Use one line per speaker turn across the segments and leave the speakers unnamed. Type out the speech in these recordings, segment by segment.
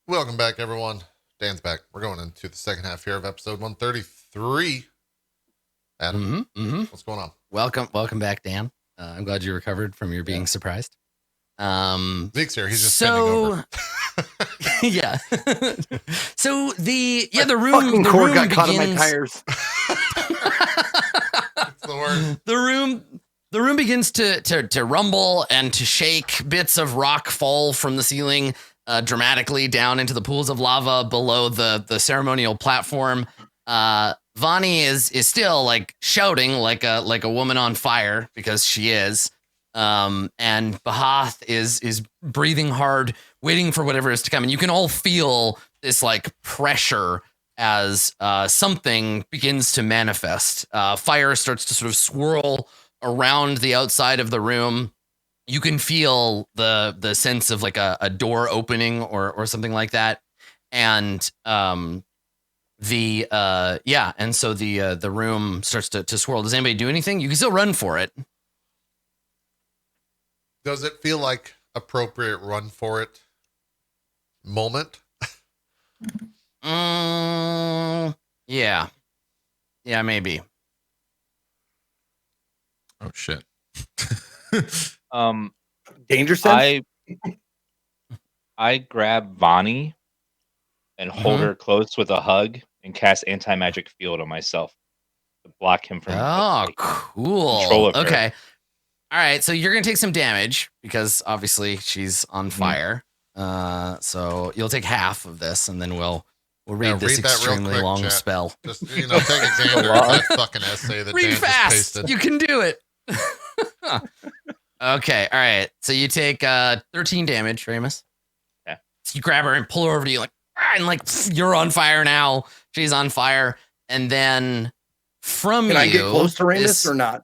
Welcome back, everyone. Dan's back. We're going into the second half here of episode 133. Adam, what's going on?
Welcome back, Dan. I'm glad you recovered from your being surprised.
Zeke's here. He's just bending over.
Yeah. So the room
got caught in my
begins.
tires.
It's the worst.
The room begins to rumble and to shake. Bits of rock fall from the ceiling dramatically down into the pools of lava below the ceremonial platform. Vani is still like shouting like a woman on fire, because she is. And Bahath is breathing hard, waiting for whatever is to come. And you can all feel this like pressure as something begins to manifest. Fire starts to sort of swirl around the outside of the room. You can feel the sense of like a door opening or something like that. And so the room starts to swirl. Does anybody do anything? You can still run for it.
Does it feel like appropriate run for it moment?
Yeah, maybe.
Oh shit.
Danger sense?
I grab Vani and hold her close with a hug and cast anti-magic field on myself to block him from
cool.
control of her.
Okay. All right, so you're going to take some damage because obviously she's on fire. So you'll take half of this, and then we'll read this extremely long
chat.
spell.
Just, take Xander that fucking essay that
Read
Dan
fast.
just pasted.
You can do it. Okay, all right. So you take 13 damage, Ramos.
Yeah.
So you grab her and pull her over to you, you're on fire now. She's on fire, and then from
Can
you,
I get close to Ramos or not?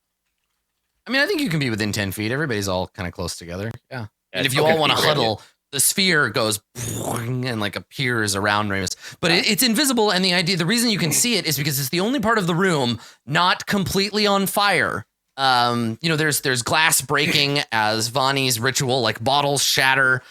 I mean, I think you can be within 10 feet. Everybody's all kind of close together. Yeah. And if you
okay,
all want to
great.
huddle, the sphere goes and like appears around Ramos. But it's invisible, and the reason you can see it is because it's the only part of the room not completely on fire. There's glass breaking as Vani's ritual, like bottles shatter,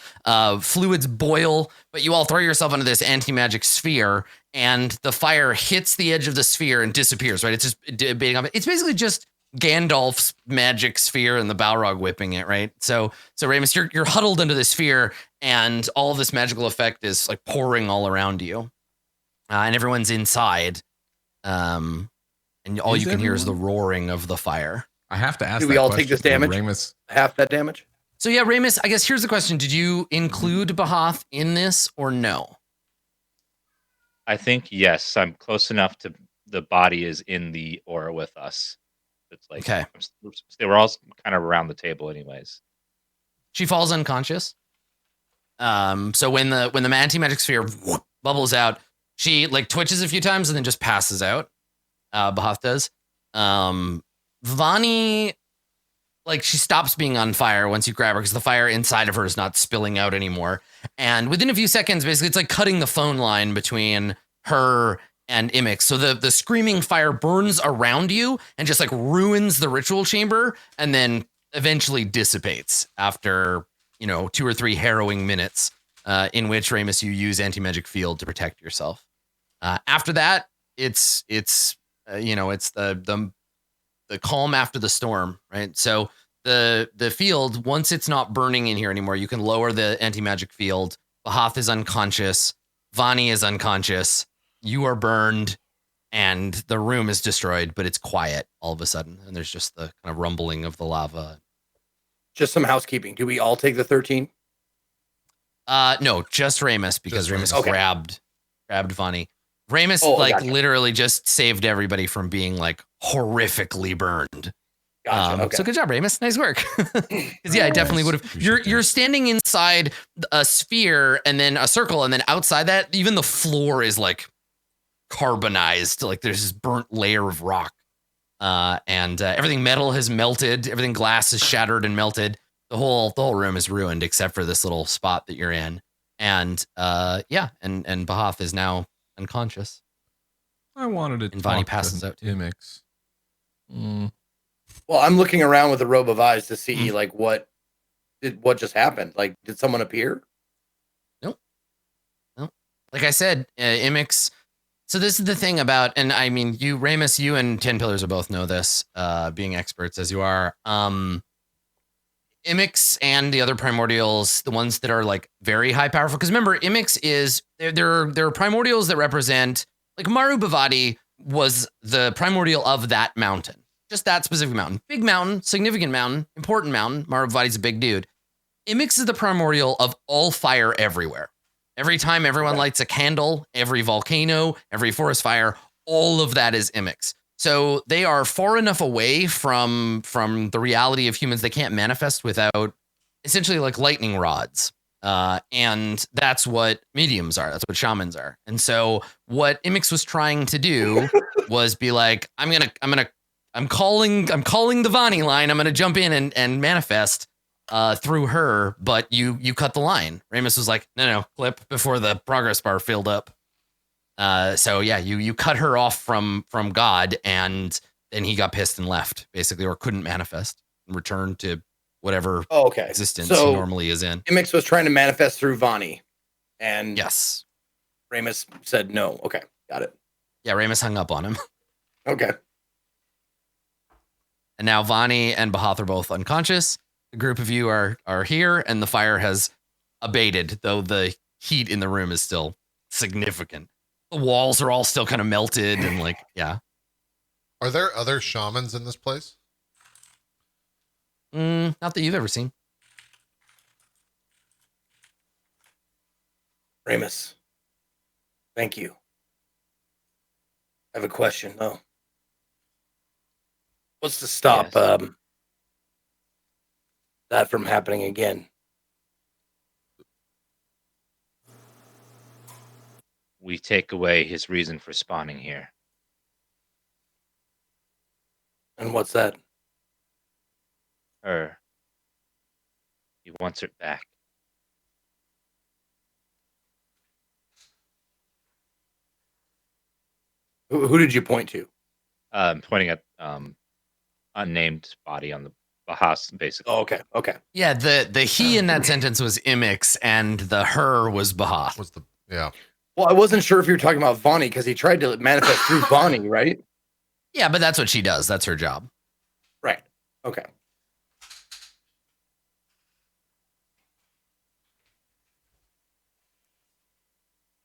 fluids boil, but you all throw yourself into this anti-magic sphere, and the fire hits the edge of the sphere and disappears, right? It's just it's basically just Gandalf's magic sphere and the Balrog whipping it, right? So Ramos, you're huddled under the sphere, and all of this magical effect is like pouring all around you, and everyone's inside, and all you can hear is the roaring of the fire.
I have to ask.
Do we all take this damage?
Ramos.
Half that damage?
So yeah, Ramos, I guess here's the question: did you include Bahath in this or no?
I think yes. I'm close enough to the body is in the aura with us. It's like
Okay.
They were all kind of around the table, anyways.
She falls unconscious. So when the anti-magic sphere bubbles out, she like twitches a few times and then just passes out. Bahath does. Vani, like, she stops being on fire once you grab her because the fire inside of her is not spilling out anymore. And within a few seconds, basically, it's like cutting the phone line between her and iMix. So the screaming fire burns around you and just like ruins the ritual chamber, and then eventually dissipates after 2 or 3 harrowing minutes, in which, Ramos, you use anti-magic field to protect yourself. After that, it's the calm after the storm, right? So the field, once it's not burning in here anymore, you can lower the anti-magic field. Bahath is unconscious. Vani is unconscious. You are burned, and the room is destroyed, but it's quiet all of a sudden, and there's just the kind of rumbling of the lava.
Just some housekeeping. Do we all take the 13?
No, just Ramos, because Ramos grabbed Vani. Ramos
gotcha.
literally just saved everybody from being like horrifically burned.
Gotcha. Okay.
So good job, Ramos. Nice work. Because I definitely would have. You're standing inside a sphere and then a circle, and then outside that, even the floor is like carbonized. Like there's this burnt layer of rock, and everything metal has melted. Everything glass is shattered and melted. The whole room is ruined except for this little spot that you're in. And and Bahath is now unconscious.
I wanted to
And
talk
Vani passes out.
iMix.
Well, I'm looking around with a robe of eyes to see like what just happened. Like, did someone appear?
No. like I said, iMix. So this is the thing about, and I mean, you, Ramos, you and 10 Pillars will both know this, being experts as you are. iMix and the other primordials, the ones that are like very high powerful. Because remember, iMix is there are primordials that represent, like Maru Bhavati was the primordial of that mountain, just that specific mountain, big mountain, significant mountain, important mountain. Maru Bhavati's a big dude. iMix is the primordial of all fire everywhere. Every time everyone lights a candle, every volcano, every forest fire, all of that is iMix. So they are far enough away from the reality of humans they can't manifest without essentially like lightning rods. And that's what mediums are. That's what shamans are. And so what iMix was trying to do was be like, I'm calling the Vani line. I'm gonna jump in and manifest through her, but you cut the line. Ramos was like, no, clip before the progress bar filled up. So yeah, you cut her off from God, and then he got pissed and left, basically, or couldn't manifest and return to whatever existence he normally is in.
iMix was trying to manifest through Vani, and
yes,
Ramos said no. Okay, got it.
Yeah, Ramos hung up on him.
Okay.
And now Vani and Bahath are both unconscious. The group of you are here, and the fire has abated, though the heat in the room is still significant. The walls are all still kind of melted, and like, yeah.
Are there other shamans in this place?
Not that you've ever seen.
Ramos, thank you. I have a question, though. What's to stop that from happening again?
We take away his reason for spawning here.
And what's that?
Her. He wants it back.
Who did you point to?
Pointing at unnamed body on the Bahas, basically.
Oh, okay.
Yeah, the he in that sentence was iMix, and the her was Bahath.
Yeah.
Well, I wasn't sure if you were talking about Vani because he tried to manifest through Vani, right?
Yeah, but that's what she does. That's her job.
Right. Okay.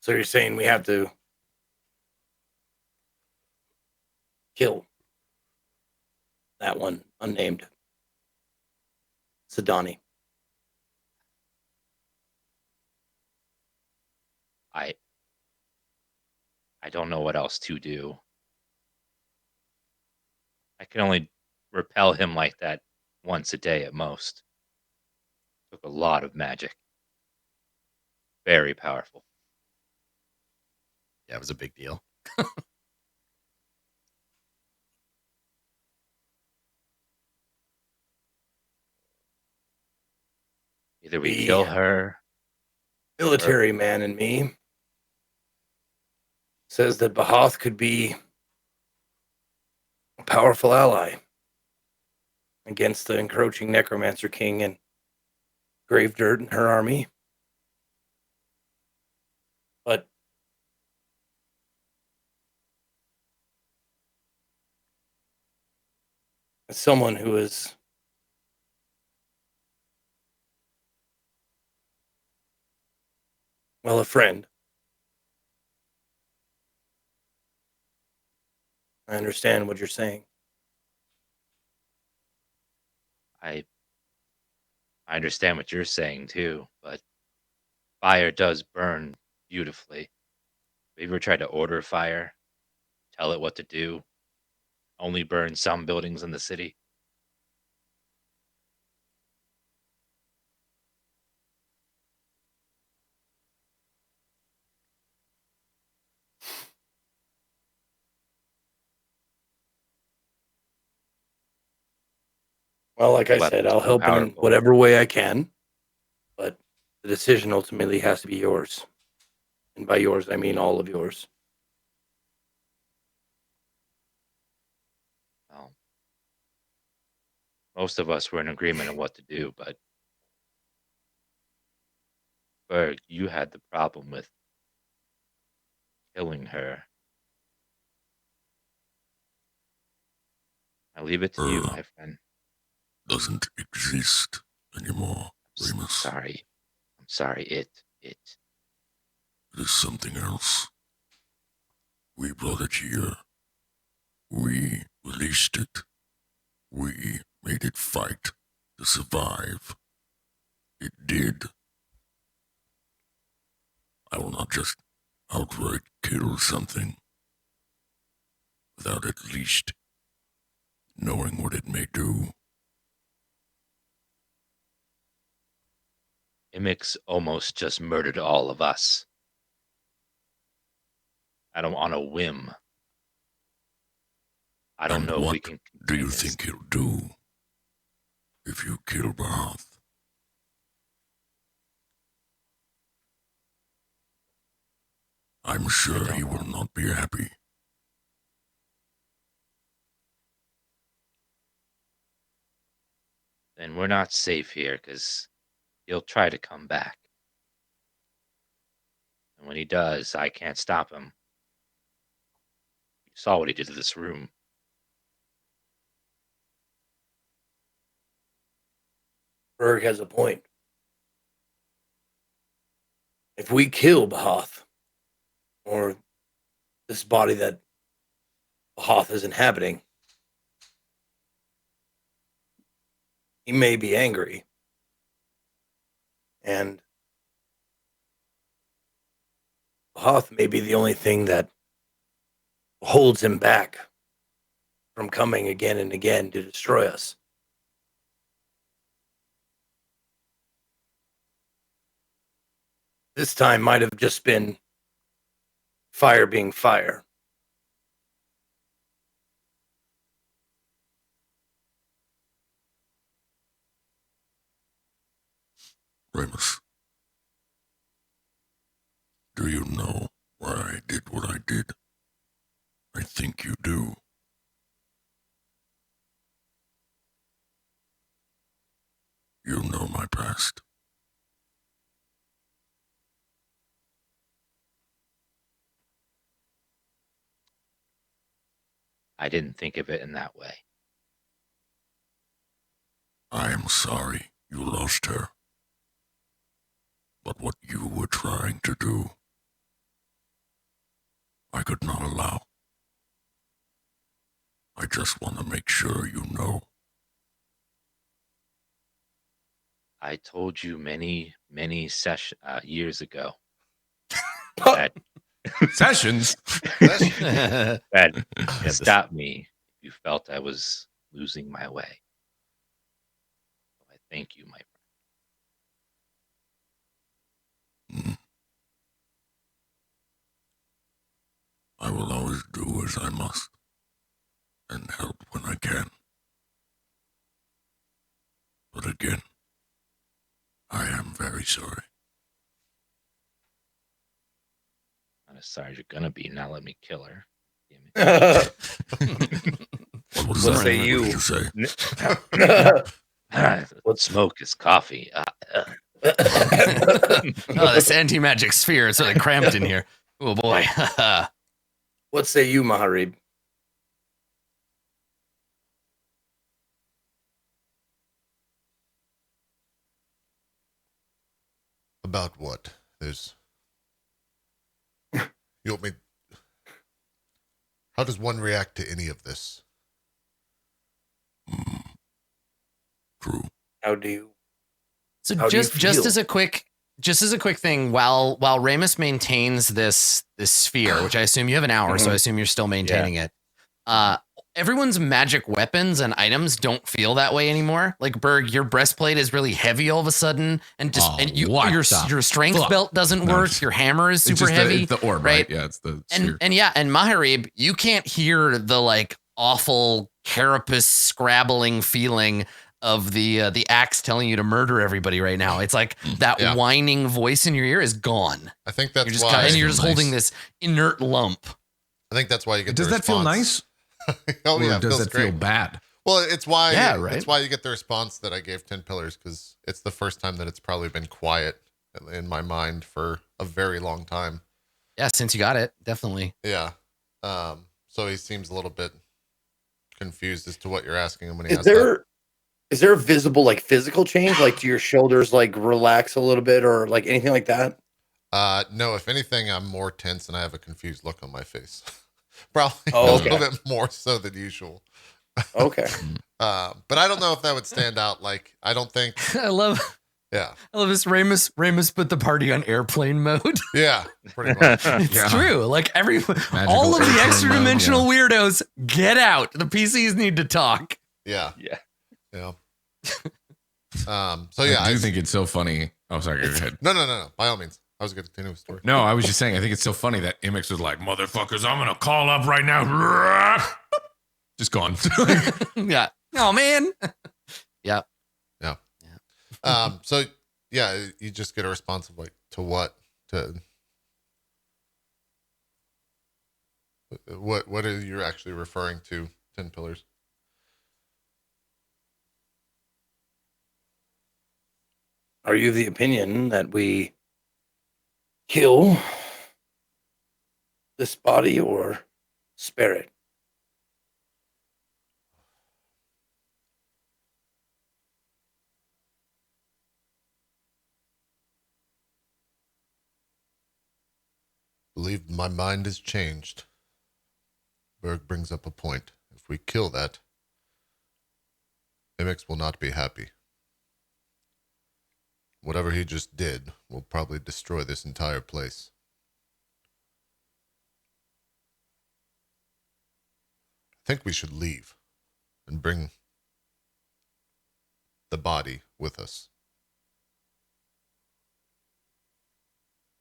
So you're saying we have to kill that one unnamed Sedani.
I don't know what else to do. I can only repel him like that once a day at most. Took a lot of magic. Very powerful.
Yeah, it was a big deal.
Either we kill her.
Military man in me says that Bahath could be a powerful ally against the encroaching Necromancer King and Gravedirt and her army. But as someone who is a friend, I understand what you're saying.
I understand what you're saying too, but fire does burn beautifully. Have you ever tried to order fire? Tell it what to do? Only burn some buildings in the city?
Well, like I said, I'll help in whatever way I can, but the decision ultimately has to be yours. And by yours, I mean all of yours.
Well, most of us were in agreement on what to do, but Berg, you had the problem with killing her. I leave it to you, my friend.
Doesn't exist anymore, Ramos.
Sorry. I'm sorry. It
It is something else. We brought it here. We released it. We made it fight to survive. It did. I will not just outright kill something without at least knowing what it may do.
iMix almost just murdered all of us. I don't on a whim. I don't
And
know if we
what
can.
do you
contain this.
think he'll do if you kill Bahath? I'm sure he will not be happy.
Then we're not safe here because he'll try to come back. And when he does, I can't stop him. You saw what he did to this room.
Berg has a point. If we kill Bahath, or this body that Bahath is inhabiting, he may be angry. And Bahath may be the only thing that holds him back from coming again and again to destroy us. This time might have just been fire being fire.
Ramos, do you know why I did what I did? I think you do. You know my past.
I didn't think of it in that way.
I am sorry you lost her. But what you were trying to do, I could not allow. I just want to make sure you know.
I told you many years ago that
Sessions.
that stop me if you felt I was losing my way. I thank you, my friend.
I will always do as I must, and help when I can. But again, I am very sorry.
Not as sorry as you're gonna be. Now let me kill her. Damn it.
What was
What
that?
say you?
What did you say?
What smoke is coffee?
Oh, this anti-magic sphere is really cramped in here. Oh boy.
What say you, Maharib?
About what? There's. You want me. How does one react to any of this?
True.
How do you?
So
How do you
just
feel?
as a quick thing, while Ramos maintains this sphere, which I assume you have an hour, so I assume you're still maintaining it. Everyone's magic weapons and items don't feel that way anymore. Like Berg, your breastplate is really heavy all of a sudden, and your strength
fuck?
belt doesn't
No,
work.
just-
Your hammer is
It's
super
just
heavy.
the orb, right? Yeah, it's the sphere.
And Maharib, you can't hear the like awful carapace scrabbling feeling of the axe telling you to murder everybody right now. It's like that
Yeah.
whining voice in your ear is gone.
I think that's
You're just
why.
and you're just
Nice.
holding this inert lump.
I think that's why you get.
Does
the
that feel
response.
nice?
Oh
Or
yeah, it
does
feels
that
great.
feel bad?
Well, it's why.
Yeah, right.
It's why you get the response that I gave 10 Pillars, because it's the first time that it's probably been quiet in my mind for a very long time.
Yeah, since you got it, definitely.
Yeah. So he seems a little bit confused as to what you're asking him when he
Is
asks that.
there a visible like physical change? Like do your shoulders like relax a little bit or like anything like that?
No, if anything, I'm more tense and I have a confused look on my face. Probably
Oh,
a
okay.
little bit more so than usual.
Okay.
But I don't know if that would stand out. Like, I don't think.
I love this. Ramos put the party on airplane mode.
Yeah, pretty much.
It's
Yeah.
true. Like
Magical
all of the
airplane
extra dimensional
mode,
weirdos, get out. The PCs need to talk.
Yeah.
Yeah.
So yeah,
I do think it's so funny. Oh, sorry, go ahead.
No. By all means, I was going to continue the story.
No, I was just saying, I think it's so funny that iMix was like, motherfuckers, I'm going to call up right now. Just gone.
Yeah. Oh man. Yeah.
So yeah, you just get a response of like, to what? To what are you actually referring to? 10 pillars.
Are you of the opinion that we kill this body or spare it?
Believe my mind has changed. Berg brings up a point. If we kill that, iMix will not be happy. Whatever he just did will probably destroy this entire place. I think we should leave and bring the body with us.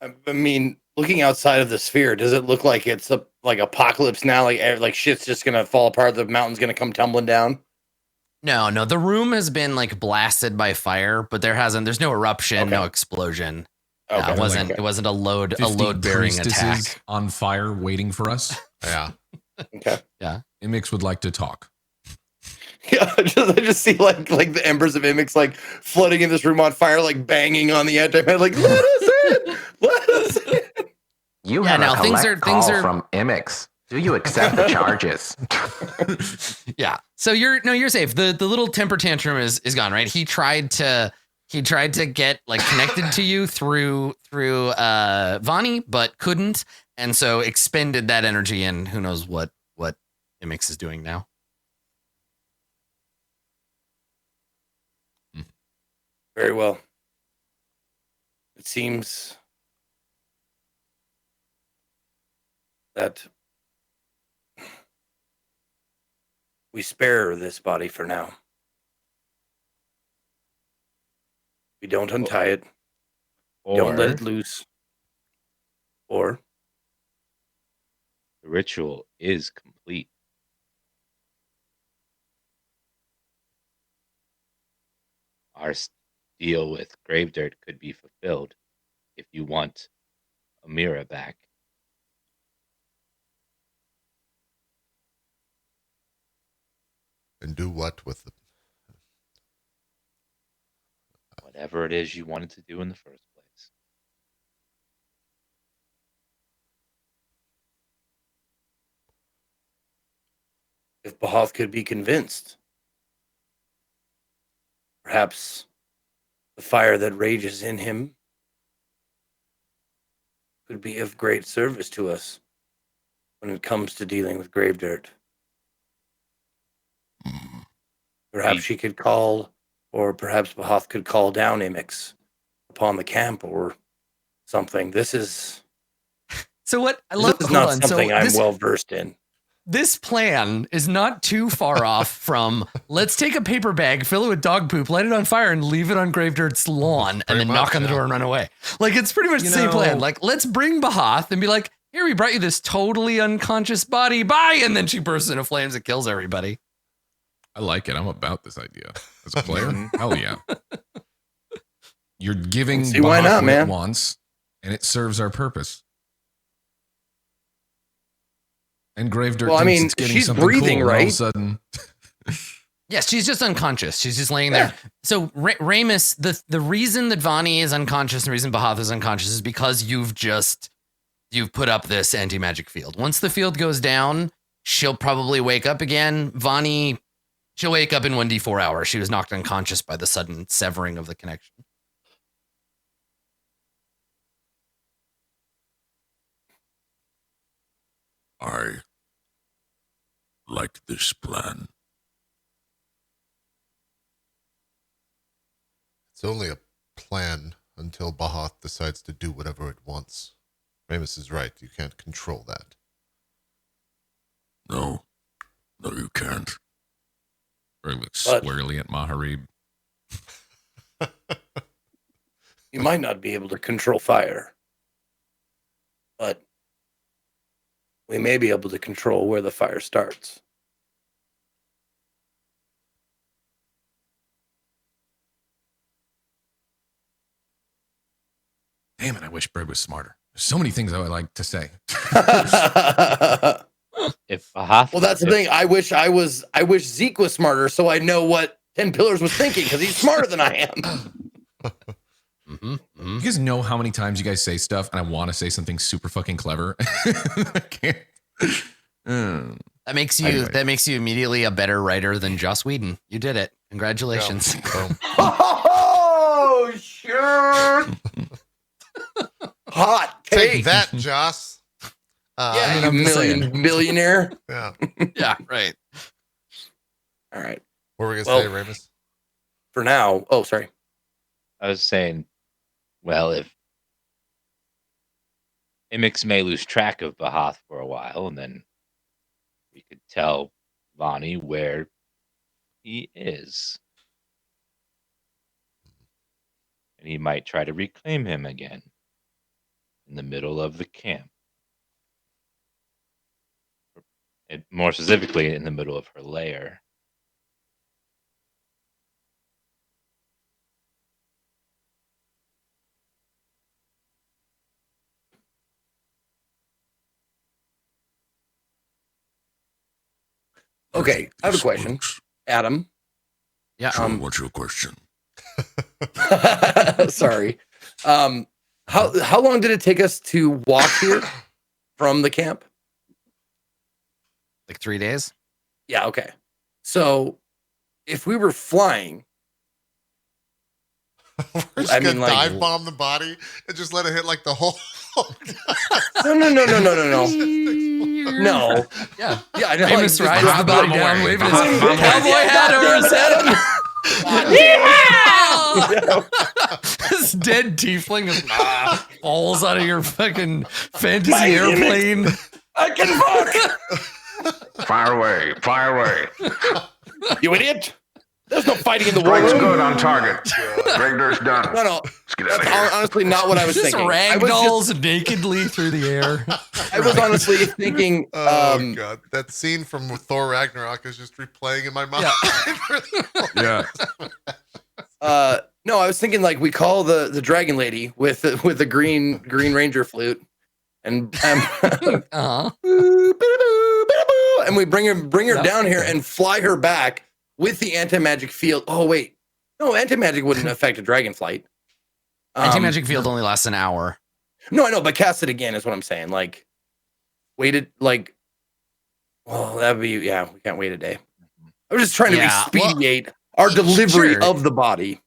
I mean, looking outside of the sphere, does it look like it's like apocalypse now? Like shit's just gonna fall apart. The mountain's gonna come tumbling down.
No. The room has been like blasted by fire, but there's no eruption,
Okay.
no explosion.
Okay.
No, it wasn't a load
50
bearing
priestesses
attack.
on fire waiting for us.
Yeah.
Okay.
iMix would like to talk.
Yeah, I just see like the embers of iMix like flooding in this room on fire, like banging on the antimatter, like let us in, let us in.
You
Yeah,
have
now
a
things
collect
are- things
call
are-
from iMix. Do you accept the charges?
Yeah. So you're safe. The little temper tantrum is gone, right? He tried to get like connected to you through Vani, but couldn't, and so expended that energy, and who knows what iMix is doing now.
Very well. It seems that we spare this body for now. We don't untie it. Don't let it loose. Or
the ritual is complete. Our deal with Gravedirt could be fulfilled if you want Amira back.
And do what with the...
Whatever it is you wanted to do in the first place.
if Bahoth could be convinced, perhaps the fire that rages in him could be of great service to us when it comes to dealing with grave dirt. Perhaps she could call, or perhaps Bahoth could call down iMix upon the camp or something. This is
So what I love
this is
hold
not
on.
something
So
I'm
this,
well versed in.
this plan is not too far off from let's take a paper bag, fill it with dog poop, light it on fire, and leave it on Gravedirt's lawn, and
Pretty
then
much,
knock on the
yeah.
door and run away. Like it's pretty much the same plan. Like let's bring Bahoth and be like, here, we brought you this totally unconscious body. Bye. And then she bursts into flames and kills everybody.
I like it. I'm about this idea as a player. Hell yeah. You're giving
See, why
Bahoth
not,
what
man?
it wants, and it serves our purpose. And Gravedirt
Well, I
thinks
mean,
it's getting
she's
something
breathing,
cool, and all of a
right?
sudden,
Yes, she's just unconscious. She's just laying there. So Ramos, the reason that Vani is unconscious and the reason Bahoth is unconscious is because you've just you've put up this anti-magic field. Once the field goes down, she'll probably wake up again. Vani, she'll wake up in 1d4 hours. She was knocked unconscious by the sudden severing of the connection.
I like this plan.
It's only a plan until Bahath decides to do whatever it wants. Ramos is right. You can't control that.
No, you can't.
Or look squarely at Maharib.
You might not be able to control fire, but we may be able to control where the fire starts.
Damn it, I wish Bird was smarter. There's so many things I would like to say.
If Bahath,
Well, that's the thing. I wish Zeke was smarter, so I know what 10 Pillars was thinking, because he's smarter than I am.
You guys know how many times you guys say stuff and I want to say something super fucking clever. I can't.
That makes you
Anyway.
that makes you immediately a better writer than Joss Whedon. You did it. Congratulations.
Boom.
Oh, sure. Hot
Take
take.
that, Joss.
Yeah,
I'm
you
just
millionaire.
Yeah.
Yeah, right.
All right.
What were we going to say, Ramos?
For now. Oh, sorry.
I was saying, well, if iMix may lose track of Bahath for a while, and then we could tell Vani where he is. And he might try to reclaim him again in the middle of the camp. And more specifically, in the middle of her lair.
Okay, I have a
This
question.
works.
Adam.
Yeah.
Sure, what's your question?
Sorry. How long did it take us to walk here from the camp?
Like 3 days.
Yeah, okay. So if we were flying,
We're just
I
going
mean,
to
like-
dive bomb the body and just let it hit like the whole.
no. No.
Yeah.
Yeah, I know.
Amos
just
rides
drop
the body
it
down,
away.
waving his
Bomb
cowboy
away.
hat over his head.
Yeah.
This dead tiefling just falls out of your fucking fantasy
My
airplane.
I can fuck.
Fire away. Fire away.
You idiot. There's no fighting in the
Strike's
war room.
good on target. Regular's done.
No.
Let's get out
That's
of here.
honestly not what I was
Just
thinking. I was,
ragdolls nakedly through the air.
I was honestly thinking,
Oh, God. That scene from Thor Ragnarok is just replaying in my mind.
Yeah.
no, I was thinking like we call the dragon lady with the green ranger flute, and
Uh-huh.
and we bring her
Yep.
down here and fly her back with the anti-magic field. Oh wait, no, anti-magic wouldn't affect a dragon flight.
Anti-magic field only lasts an hour.
No, I know, but cast it again is what I'm saying. Like, waited like, well, that'd be we can't wait a day. I was just trying to
Yeah, well,
expedite our delivery
sure.
of the body.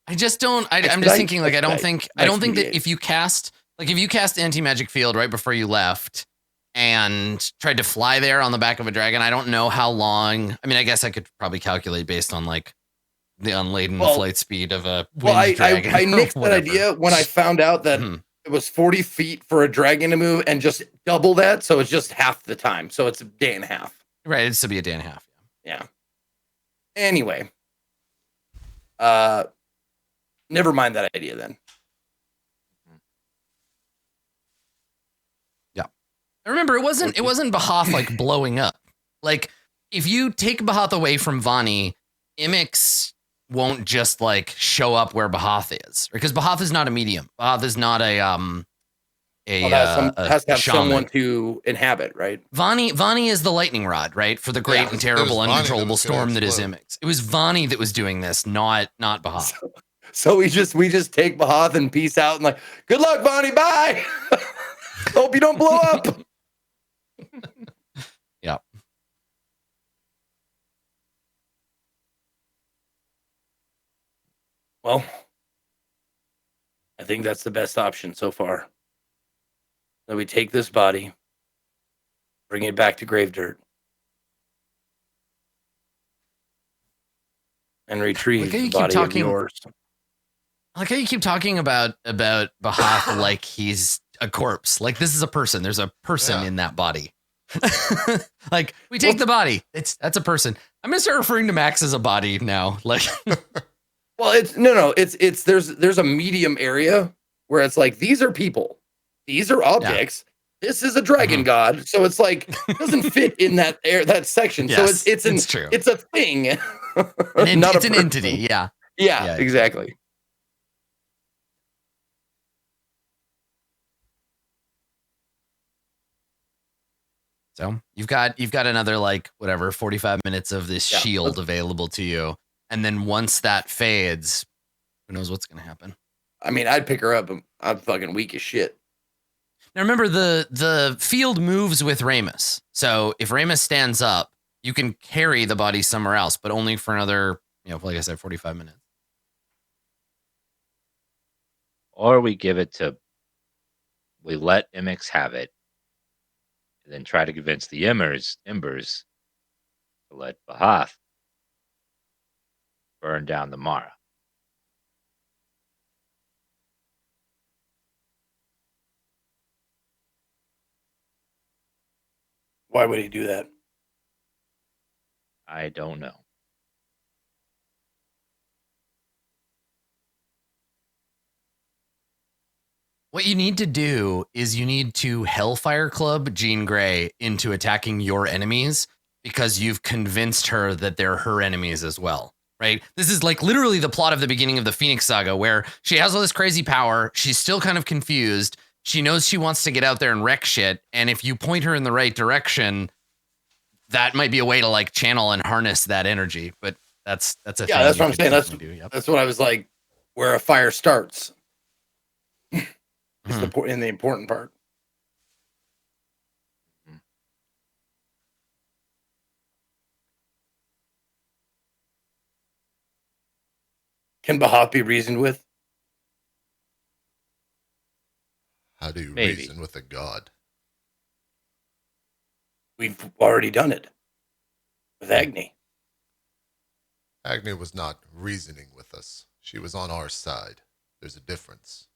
I just don't. I'm just
Expedite,
thinking like I don't think that
expedite.
if you cast anti-magic field right before you left and tried to fly there on the back of a dragon, I don't know how long. I mean, I guess I could probably calculate based on like the unladen flight speed of a wind dragon.
I nixed that
Whatever.
idea when I found out that
Mhm.
it was 40 feet for a dragon to move and just double that, so it's just half the time. So it's a day and a half.
Right, it'd still be a day and a half.
Yeah. Anyway, never mind that idea then.
I remember it wasn't Bahath like blowing up. Like if you take Bahath away from Vani, iMix won't just like show up where Bahath is, because Bahath is not a medium. Bahath is not a
Has to have
shaman.
someone to inhabit, right?
Vani is the lightning rod, right? For the great
Yeah,
and
it
terrible
was Vani that
uncontrollable
was gonna
storm that is
explode.
iMix. It was Vani that was doing this, not Bahath.
So we just take Bahath and peace out and like, good luck, Vani. Bye. Hope you don't blow up.
Yeah.
Well, I think that's the best option so far. So we take this body, bring it back to grave dirt, and retrieve
Like how you
the
keep
body of
talking-
yours.
I like how you keep talking about Bahath like he's a corpse. Like this is a person. There's a person in that body. Like we take the body. That's a person. I'm gonna start referring to Max as a body now. Like,
Well, it's no. It's there's a medium area where it's like these are people, these are objects. This is a dragon god, so it's like it doesn't fit in that section.
Yes,
so it's
true.
It's a thing.
It's an entity. Yeah.
Yeah, exactly.
So you've got another like whatever 45 minutes of this shield available to you, and then once that fades, who knows what's gonna happen?
I mean, I'd pick her up. I'm fucking weak as shit.
Now remember, the field moves with Ramos. So if Ramos stands up, you can carry the body somewhere else, but only for another, like I said, 45 minutes.
Or we let iMix have it, and then try to convince the embers to let Bahath burn down the Mara.
Why would he do that?
I don't know.
What you need to do is you need to Hellfire Club Jean Grey into attacking your enemies because you've convinced her that they're her enemies as well, right? This is like literally the plot of the beginning of the Phoenix Saga where she has all this crazy power. She's still kind of confused. She knows she wants to get out there and wreck shit. And if you point her in the right direction, that might be a way to like channel and harness that energy. But that's a thing.
Yeah, that's what I'm saying.
That's
what I was like, where a fire starts. It's the important part. Can Bahath be reasoned with?
How do you
Maybe.
reason with a god?
We've already done it with Agni.
Agni was not reasoning with us. She was on our side. There's a difference.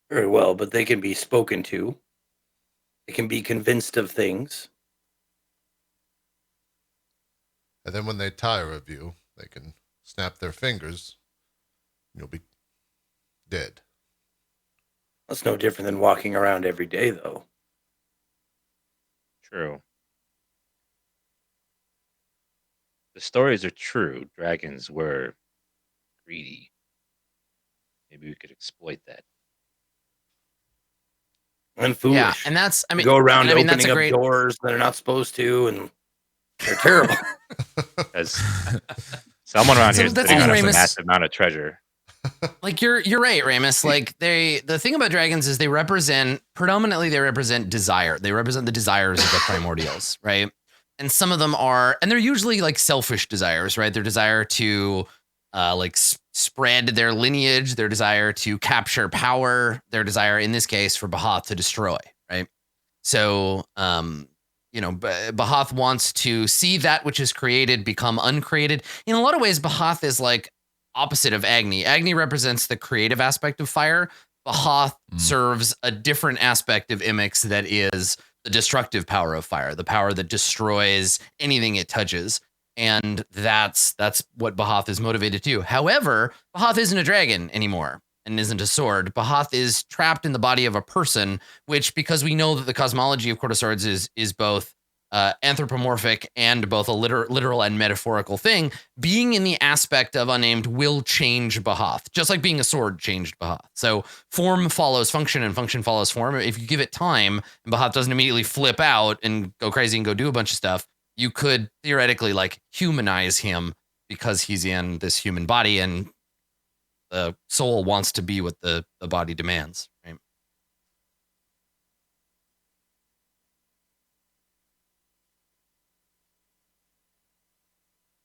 Very well, but they can be spoken to. They can be convinced of things.
And then when they tire of you, they can snap their fingers. And you'll be dead.
That's no different than walking around every day, though.
True. The stories are true. Dragons were greedy. Maybe we could exploit that.
And foolish.
Yeah, and that's, I mean,
go around
that's
opening
a great
up doors that are not supposed to, and they're terrible.
Because someone around here is
that's
sitting on a
Ramos.
massive amount of treasure.
Like you're right, Ramos. Like the thing about dragons is they predominantly represent desire. They represent the desires of the primordials, right? And some of them are, and they're usually like selfish desires, right? Their desire to spread their lineage, their desire to capture power, their desire in this case for Bahath to destroy, right? So Bahath wants to see that which is created become uncreated. In a lot of ways, Bahath is like opposite of Agni. Agni represents the creative aspect of fire. Bahath serves a different aspect of iMix that is the destructive power of fire, the power that destroys anything it touches. And that's what Bahath is motivated to do. However, Bahath isn't a dragon anymore and isn't a sword. Bahath is trapped in the body of a person, which, because we know that the cosmology of Court of Swords is both anthropomorphic and both a literal and metaphorical thing, being in the aspect of unnamed will change Bahath, just like being a sword changed Bahath. So form follows function and function follows form. If you give it time and Bahath doesn't immediately flip out and go crazy and go do a bunch of stuff, you could theoretically like humanize him because he's in this human body, and the soul wants to be what the body demands, right?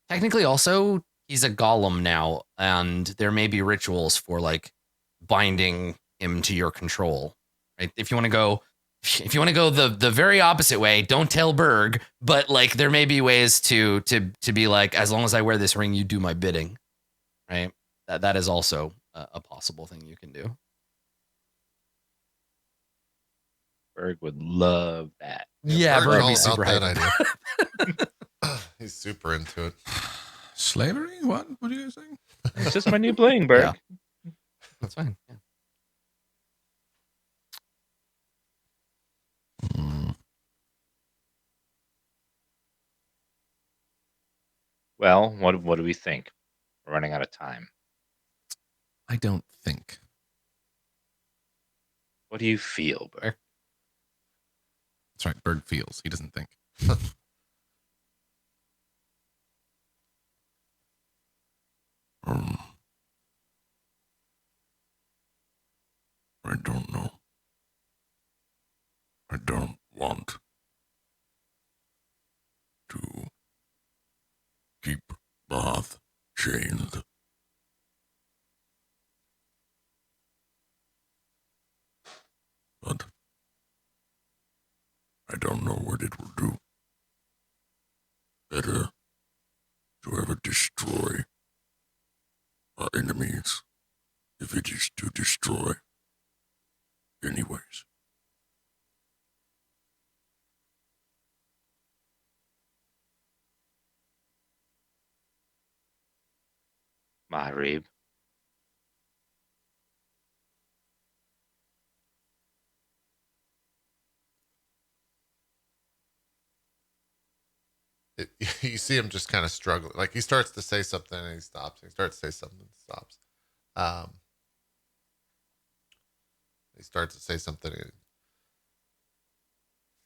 Technically, also, he's a golem now, and there may be rituals for like binding him to your control, right? If you want to go the very opposite way, don't tell Berg, but like there may be ways to be like, as long as I wear this ring, you do my bidding, right? That is also a possible thing you can do.
Berg would love that.
Yeah,
Berg's
Berg would
all
be super
about
hyped.
that idea. He's super into it.
Slavery? What are you saying?
It's just my new bling, Berg.
Yeah. That's fine. Yeah.
Well, what do we think? We're running out of time.
I don't think.
What do you feel, Berg?
That's right. Berg feels. He doesn't think.
I don't know. I don't want to keep Bath chained. But I don't know what it will do. Better to ever destroy our enemies if it is to destroy. Anyways.
Mahrib.
You see him just kind of struggling. Like he starts to say something and he stops. He starts to say something and stops. He starts to say something.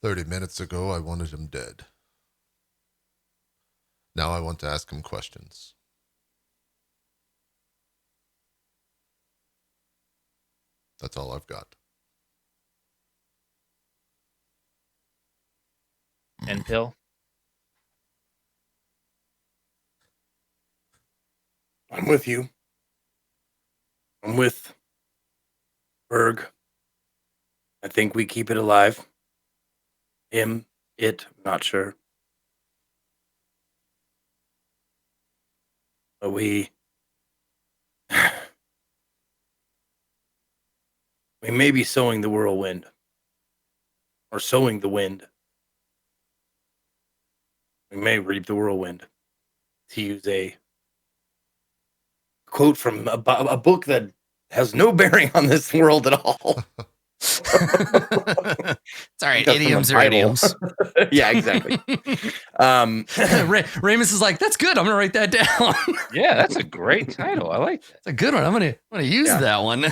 30 minutes ago, I wanted him dead. Now I want to ask him questions. That's all I've got.
10 pill.
I'm with you. I'm with Berg. I think we keep it alive. Him, it, not sure. But we may be sowing the whirlwind. Or sowing the wind. We may reap the whirlwind. To use a quote from a book that has no bearing on this world at all.
It's all right. Idioms are idioms.
Yeah, exactly.
Ramos is like, that's good. I'm gonna write that down.
Yeah, that's a great title. I like that.
It's a good one. I'm gonna use that one.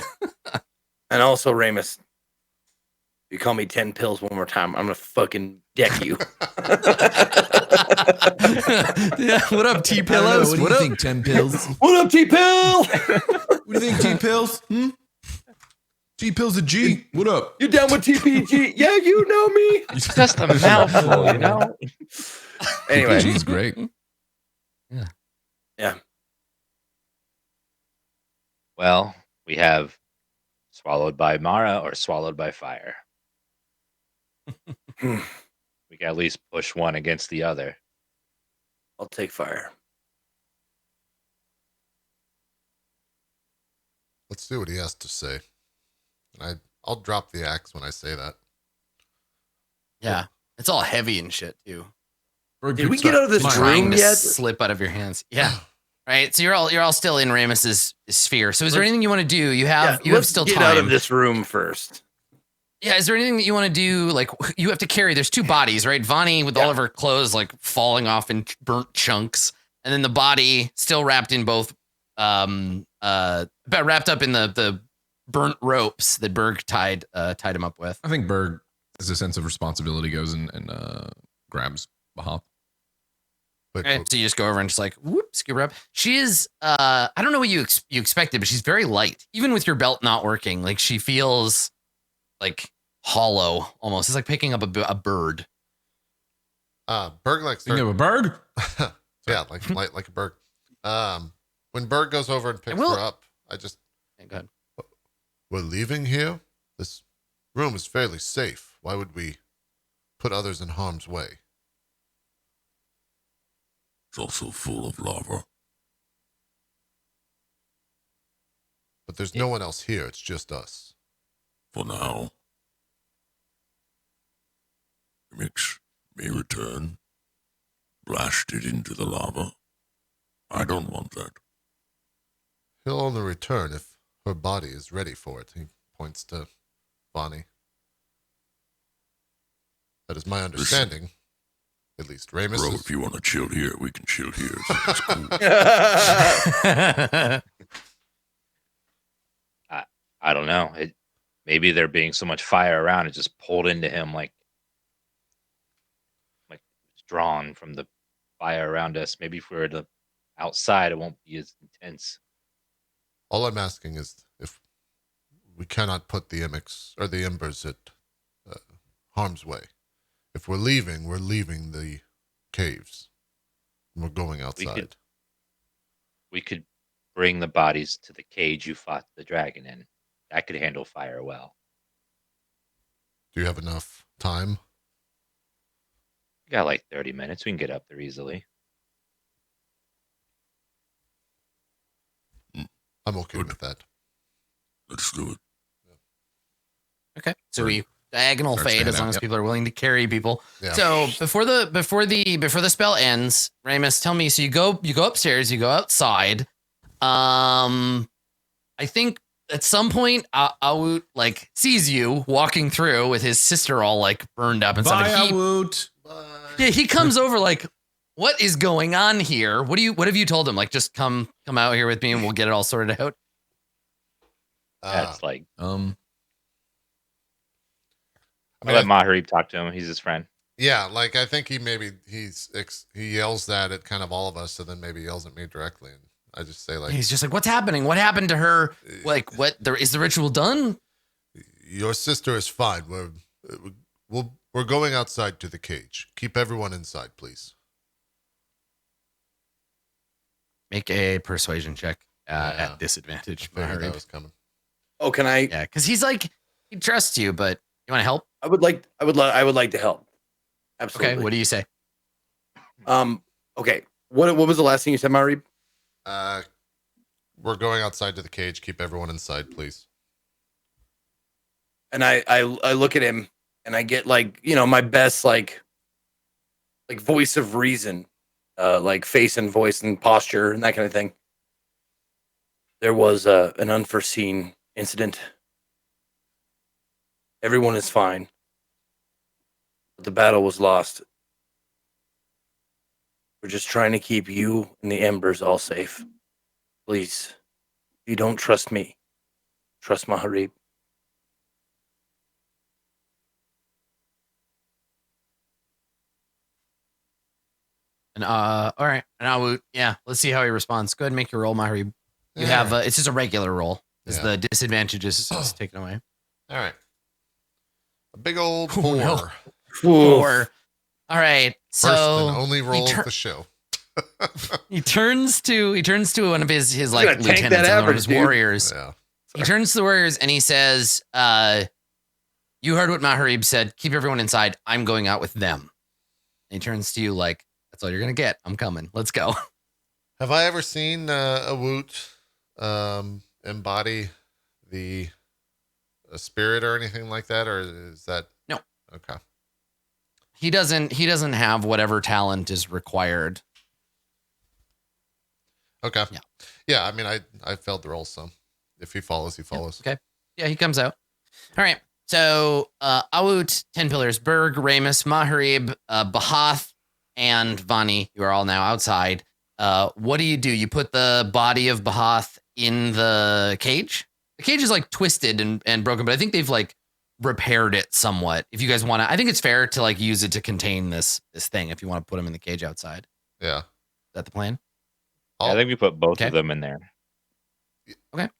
And also, Ramos, if you call me 10 pills one more time, I'm gonna fucking deck you.
Yeah. What up, T pillows?
What do you think, 10 pills?
What up, T pill?
What do you think, T pills? T pills a G. What up?
You down with TPG? Yeah, you know me.
It's just a mouthful, you know?
Anyway,
G's great.
yeah.
Well, we have swallowed by Mara or swallowed by fire. We can at least push one against the other.
I'll take fire.
Let's see what he has to say. And I'll drop the axe when I say that.
Yeah. It's all heavy and shit too.
Did we get out of this
Trying
dream
to
yet?
slip out of your hands. Yeah. Right. So you're all still in Ramos's sphere. So is there anything you want to do? You have
let's
still
get
time.
out of this room first.
Yeah, is there anything that you want to do? Like, you have to carry, there's two bodies, right? Vani with all of her clothes, like, falling off in burnt chunks. And then the body still wrapped in both, wrapped up in the burnt ropes that Berg tied him up with.
I think Berg, as a sense of responsibility, goes and grabs Bahath.
Quick,
Okay, so you just go over and just like whoop, scoop her up. She is I don't know what you expected, but she's very light. Even with your belt not working, like she feels like hollow almost. It's like picking up a bird.
Berg likes
Think of a bird?
yeah, like a Berg. When Berg goes over and picks her up, I just
Go ahead.
we're leaving here. This room is fairly safe. Why would we put others in harm's way?
It's also full of lava.
But there's no one else here. It's just us.
For now. iMix may return, blasted into the lava. I don't want that.
He'll only return if her body is ready for it. He points to Vani. That is my understanding. At least Ramos
Bro,
is...
if you want to chill here, we can chill here. It's cool.
I don't know. Maybe there being so much fire around, it just pulled into him like it's drawn from the fire around us. Maybe if we were outside, it won't be as intense.
All I'm asking is if we cannot put the iMix or the embers at harm's way. If we're leaving the caves. We're going outside.
We could bring the bodies to the cage you fought the dragon in. That could handle fire well.
Do you have enough time?
We got like 30 minutes. We can get up there easily.
I'm okay with that.
Let's do it.
Okay, so we diagonal
Starts to
fade
head
as long
out,
as
yep.
people are willing to carry people.
Yeah.
So before the spell ends, Ramos, tell me. So you go upstairs, you go outside. I think at some point, Awut like sees you walking through with his sister all like burned up and stuff.
Bye,
And
Awoot.
yeah, he comes over like, what is going on here? What have you told him? Like, just come out here with me and we'll get it all sorted out.
That's like
I
I'll let Maharib talk to him. He's his friend.
yeah, like I think he yells that at kind of all of us, and then maybe yells at me directly, and I just say like,
He's just like, what's happening? What happened to her? Like, what? Is the ritual done?
"Your sister is fine. We're going outside to the cage. Keep everyone inside, please."
Make a persuasion check
Yeah.
at disadvantage.
I figured that
Maharib.
was coming.
Oh, can I?
Yeah, because he's like, he trusts you, but you want to help?
I would like to help. Absolutely.
Okay, what do you say?
Okay. What was the last thing you said, Maharib?
We're going outside to the cage. Keep everyone inside, please.
And I look at him and I get like, my best like voice of reason, like face and voice and posture and that kind of thing. There was an unforeseen incident. Everyone is fine. But the battle was lost. We're just trying to keep you and the embers all safe. Please, if you don't trust me, trust Maharib.
And all right, and Awut, yeah, let's see how he responds. Go ahead and make your roll, Maharib. You have it's just a regular roll. Because
Yeah.
the disadvantage is taken away.
All right. A big old
Oh,
4.
no.
Oof.
4. All right,
First and
so
only roll
tur-
of the show.
he turns to one of his like
gonna tank that
lieutenants, one of
average,
his
dude.
warriors.
Yeah.
He turns to the warriors and he says, you heard what Maharib said. Keep everyone inside. I'm going out with them. And he turns to you like, that's all you're going to get. I'm coming. Let's go.
Have I ever seen a Woot embody a spirit or anything like that, or is that
No.
Okay?
He doesn't have whatever talent is required.
Okay.
Yeah.
Yeah. I mean, I failed the roll, so if he follows, he follows.
Okay. Yeah, he comes out. All right. So Awut, 10 Pillars, Berg, Ramos, Maharib, Bahath, and Vani, you are all now outside. What do? You put the body of Bahath in the cage? The cage is like twisted and broken, but I think they've like repaired it somewhat. If you guys want to, I think it's fair to like use it to contain this thing if you want to put him in the cage outside.
Yeah.
Is that the plan?
I think we put both
Okay.
of them in there.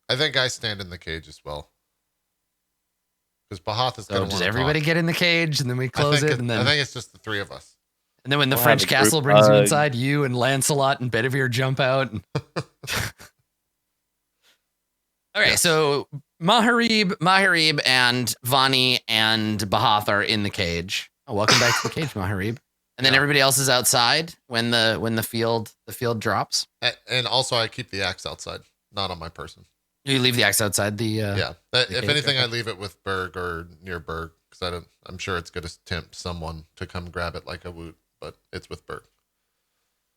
I think I stand in the cage as well. Because Bahath is
So
going to
does
want to
everybody get in the cage and then we close it? And
I
then,
think it's just the three of us.
and then when the
We'll
French
have a group
castle brings you
hug.
inside, you and Lancelot and Bedivere jump out. And... Okay,
Yes.
so Maharib, and Vani and Bahath are in the cage. Oh, welcome back to the cage, Maharib. And then
Yeah.
everybody else is outside when the field drops.
And also, I keep the axe outside, not on my person.
You leave the axe outside the.
Yeah. If
cage,
anything,
okay.
I leave it with Berg or near Berg because I'm sure it's going to tempt someone to come grab it like a woot, but it's with Berg.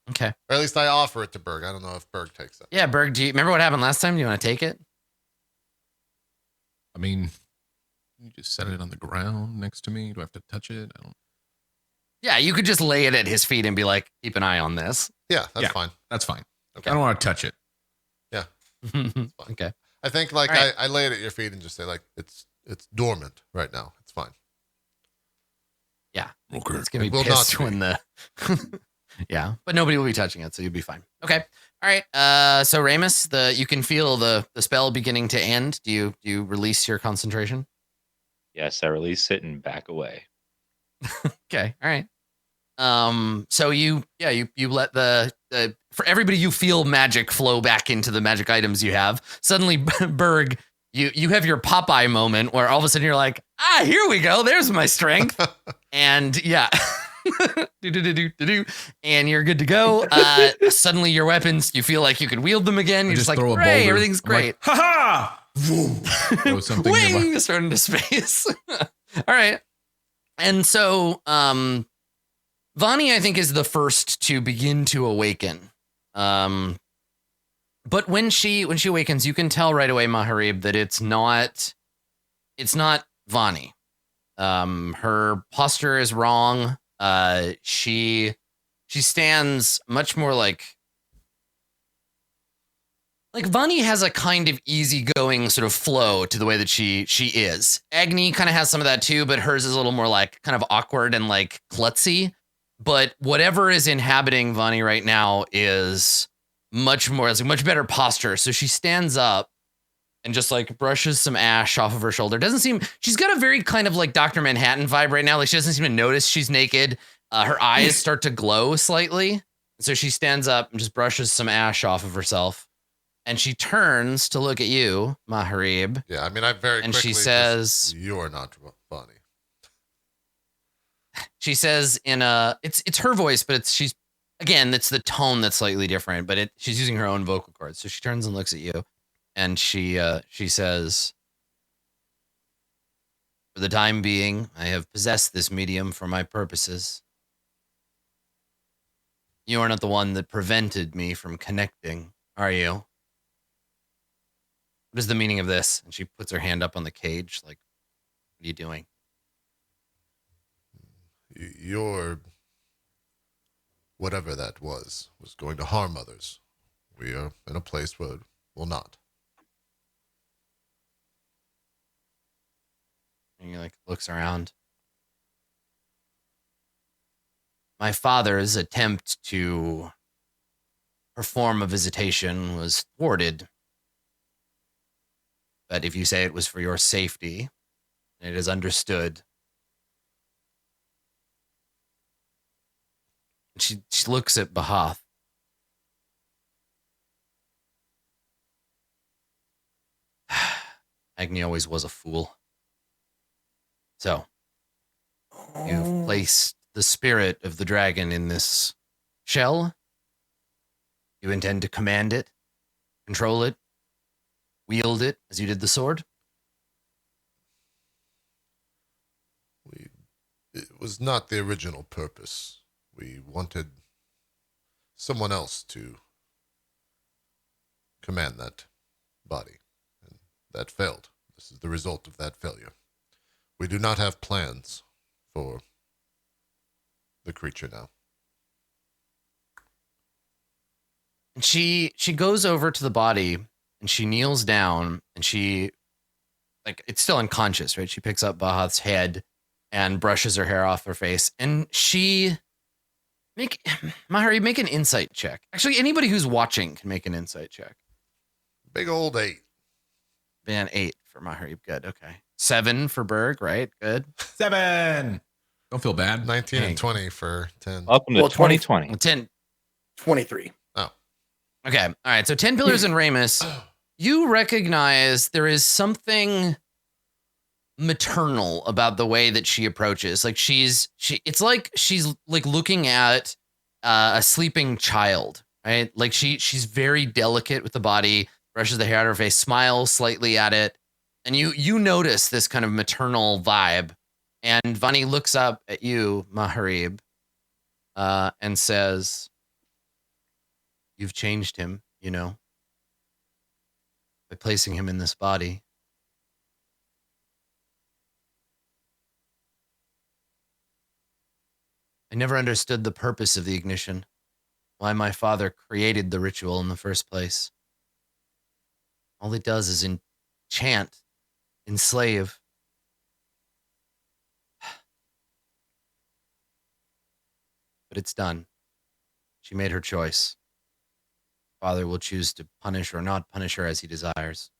Okay.
Or at least I offer it to Berg. I don't know if Berg takes it.
Yeah, Berg. Do you remember what happened last time? Do you want to take it?
I mean, you just set it on the ground next to me. Do I have to touch it? I don't.
Yeah, you could just lay it at his feet and be like, "Keep an eye on this."
Yeah, that's
Yeah.
fine.
That's fine.
Okay.
I don't want to touch it.
Okay.
I think like
All right.
I lay it at your feet and just say like it's dormant right now. It's fine.
Okay.
It's gonna
It
be
will not
pissed
be.
when the. Yeah, but nobody will be touching it, so you'll be fine. Okay. All right. So Ramos, you can feel the spell beginning to end. Do you release your concentration?
Yes, I release it and back away.
Okay. All right. So you let the for everybody, you feel magic flow back into the magic items you have. Suddenly, Berg, you have your Popeye moment where all of a sudden you're like, here we go. There's my strength. And yeah. And you're good to go. Suddenly your weapons, you feel like you can wield them again. You're just like,
throw a
hooray,
boulder.
everything's
I'm like,
great.
ha ha! Throw something in
Wing, start into space. All right. And so Vani, I think, is the first to begin to awaken. But when she awakens, you can tell right away, Maharib, that it's not Vani. Her posture is wrong. She stands much more like Vani has a kind of easygoing sort of flow to the way that she is. Agni kind of has some of that too, but hers is a little more like kind of awkward and like klutzy. But whatever is inhabiting Vani right now is much more, it's a much better posture. So she stands up and just like brushes some ash off of her shoulder. She's got a very kind of like Dr. Manhattan vibe right now. Like she doesn't seem to notice she's naked. Her eyes start to glow slightly. So she stands up and just brushes some ash off of herself. And she turns to look at you, Maharib.
Yeah, I mean, I very
And
quickly
she says,
"You're not funny."
she says it's her voice, but it's the tone that's slightly different, but she's using her own vocal cords. So she turns and looks at you, and she says, "For the time being, I have possessed this medium for my purposes. You are not the one that prevented me from connecting, are you? What is the meaning of this?" And she puts her hand up on the cage, like, "What are you doing?"
Your whatever that was going to harm others. We are in a place where it will not.
And he like looks around. My father's attempt to perform a visitation was thwarted. But if you say it was for your safety, it is understood. She looks at Bahath. Agni always was a fool. So, you've placed the spirit of the dragon in this shell. You intend to command it, control it, wield it as you did the sword?
It was not the original purpose. We wanted someone else to command that body, and that failed. This is the result of that failure. We do not have plans for the creature now.
And she goes over to the body and she kneels down and she, like, it's still unconscious, right? She picks up Bahath's head and brushes her hair off her face. And she Mahari, make an insight check. Actually, anybody who's watching can make an insight check.
Big old 8.
Man, 8 for Mahari. Good. Okay. 7 for Berg. Right. Good.
7. Don't feel bad.
19
Dang.
and 20 for 10.
Welcome to
Well, 20
2020.
10.
23.
Oh.
Okay. All right. So 10 pillars and Ramos. You recognize there is something maternal about the way that she approaches. Like it's like she's like looking at a sleeping child, right? Like she's very delicate with the body, brushes the hair out of her face, smiles slightly at it. And you notice this kind of maternal vibe. And Vani looks up at you, Maharib, and says, "You've changed him, you know, by placing him in this body." I never understood the purpose of the ignition, why my father created the ritual in the first place. All it does is enchant, enslave. But it's done. She made her choice. Father will choose to punish or not punish her as he desires.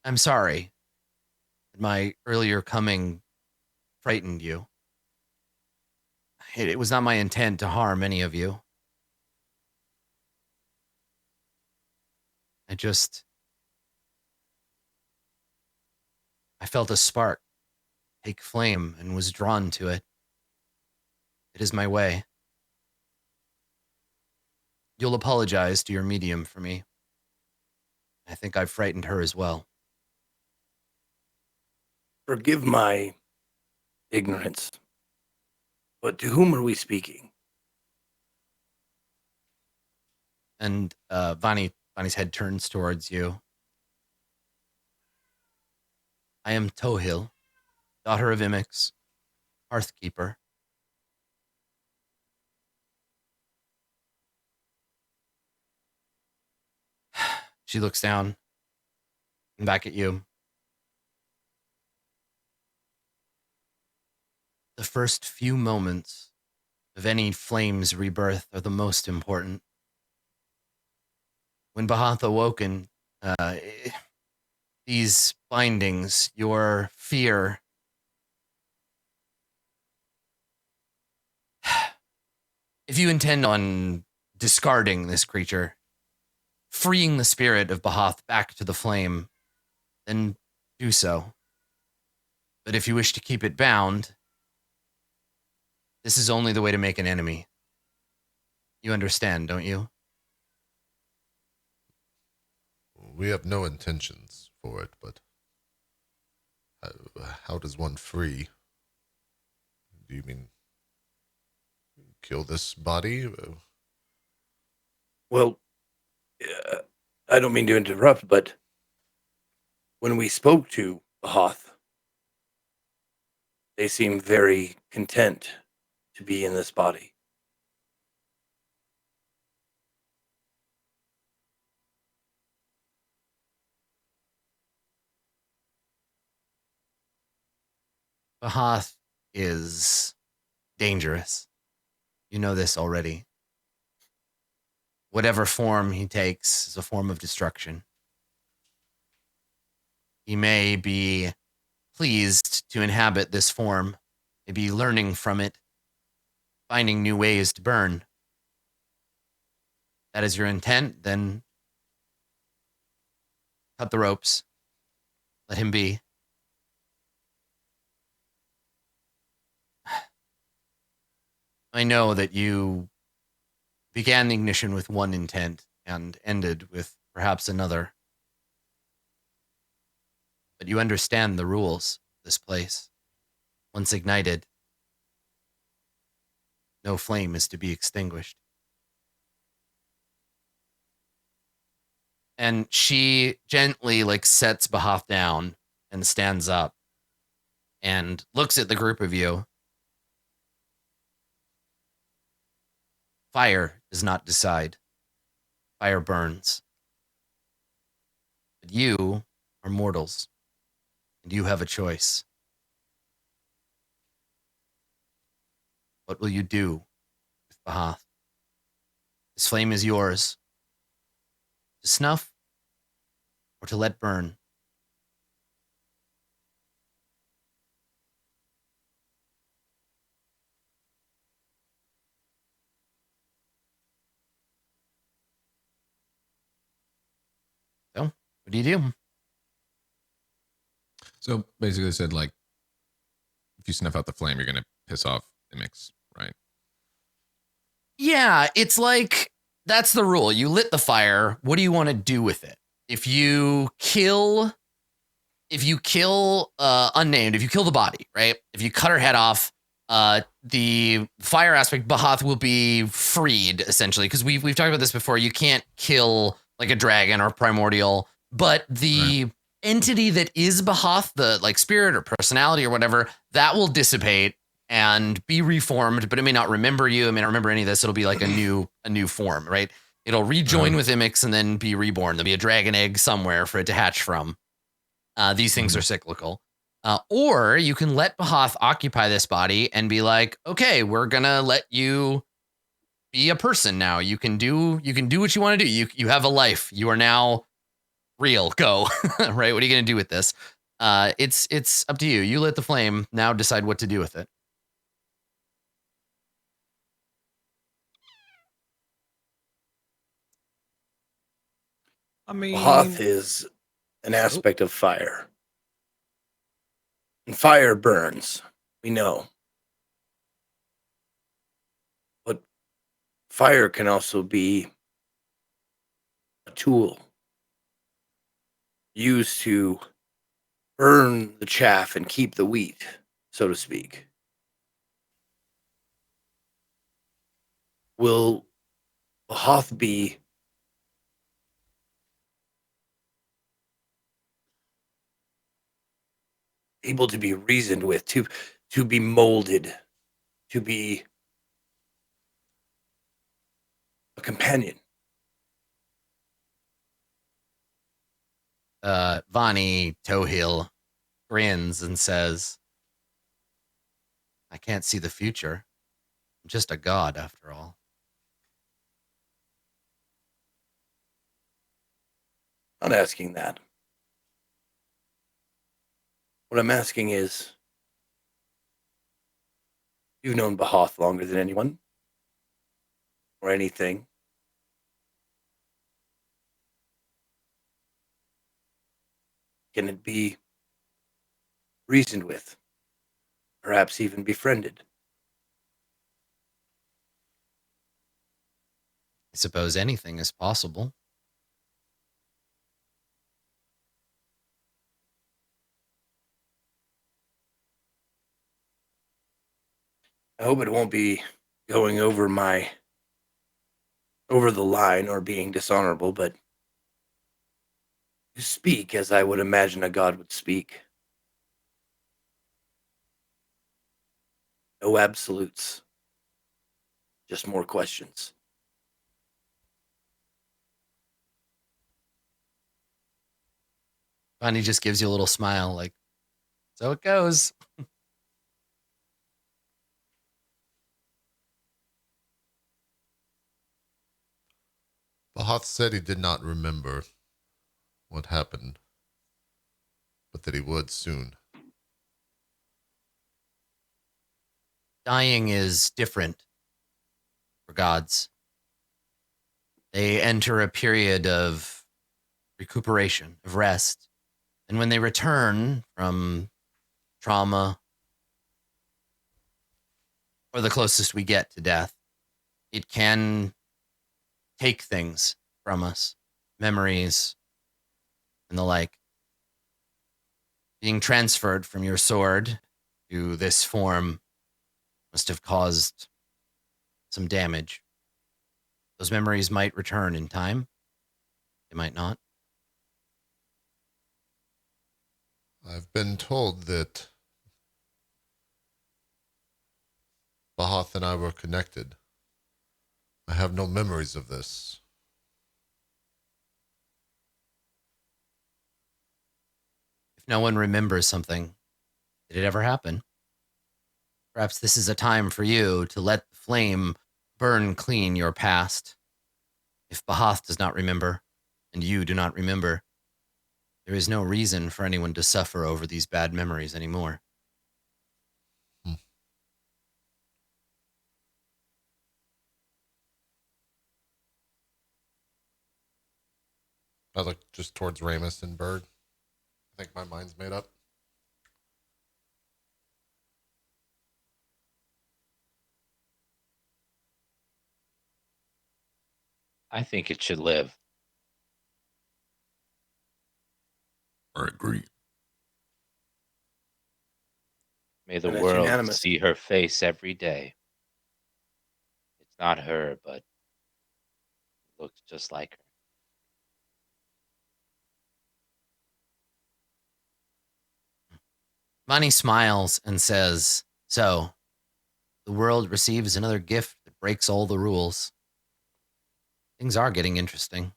I'm sorry that my earlier coming frightened you. It was not my intent to harm any of you. I felt a spark take flame and was drawn to it. It is my way. You'll apologize to your medium for me. I think I've frightened her as well.
Forgive my ignorance, but to whom are we speaking?
And Vani's head turns towards you. I am Tohil, daughter of iMix, Hearthkeeper. She looks down and back at you. The first few moments of any flame's rebirth are the most important. When Bahath awoken, these bindings, your fear, if you intend on discarding this creature, freeing the spirit of Bahath back to the flame, then do so. But if you wish to keep it bound, this is only the way to make an enemy. You understand, don't you?
We have no intentions for it, but how does one free? Do you mean kill this body?
Well, I don't mean to interrupt, but when we spoke to Bahath, they seemed very content to be in this body.
Bahath is dangerous. You know this already. Whatever form he takes is a form of destruction. He may be pleased to inhabit this form, maybe learning from it, finding new ways to burn. That is your intent, then cut the ropes. Let him be. I know that you began the ignition with one intent and ended with perhaps another. But you understand the rules of this place. Once ignited, no flame is to be extinguished. And she gently sets Bahath down and stands up and looks at the group of you. Fire does not decide. Fire burns. But you are mortals, and you have a choice. What will you do with Bahath? This flame is yours. To snuff or to let burn? So, what do you do?
So basically, they said like, if you snuff out the flame, you're gonna piss off iMix, right?
Yeah, it's like that's the rule. You lit the fire. What do you want to do with it? If you kill unnamed, if you kill the body, right? If you cut her head off, the fire aspect, Bahath will be freed essentially, because we've talked about this before. You can't kill like a dragon or primordial, but the entity that is Bahath, the like spirit or personality or whatever, that will dissipate and be reformed, but it may not remember you. It may not remember any of this. It'll be like a new form, right? It'll rejoin with iMix and then be reborn. There'll be a dragon egg somewhere for it to hatch from. These things are cyclical. Or you can let Bahath occupy this body and be like, okay, we're gonna let you be a person now. You can do what you want to do. You have a life. You are now real. Go. Right? What are you gonna do with this? It's up to you. You lit the flame. Now decide what to do with it.
I mean,
Bahath is an aspect of fire. And fire burns, we know. But fire can also be a tool used to burn the chaff and keep the wheat, so to speak. Will Bahath be able to be reasoned with, to be molded, to be a companion?
Vani Tohill grins and says, I can't see the future. I'm just a god after all.
Not asking that. What I'm asking is, you've known Bahath longer than anyone or anything. Can it be reasoned with? Perhaps even befriended?
I suppose anything is possible.
I hope it won't be going over the line or being dishonorable, but you speak as I would imagine a god would speak. No absolutes. Just more questions.
Vani just gives you a little smile, like, so it goes.
Bahath said he did not remember what happened, but that he would soon.
Dying is different for gods. They enter a period of recuperation, of rest. And when they return from trauma, or the closest we get to death, it can take things from us, memories and the like. Being transferred from your sword to this form must have caused some damage. Those memories might return in time. They might not.
I've been told that Bahath and I were connected. I have no memories of this.
If no one remembers something, did it ever happen? Perhaps this is a time for you to let the flame burn clean your past. If Bahath does not remember, and you do not remember, there is no reason for anyone to suffer over these bad memories anymore.
I look just towards Ramos and Berg. I think my mind's made up.
I think it should live.
I agree.
May the
And it's
world
unanimous.
see her face every day. It's not her, but it looks just like her.
Vani smiles and says, so, the world receives another gift that breaks all the rules. Things are getting interesting.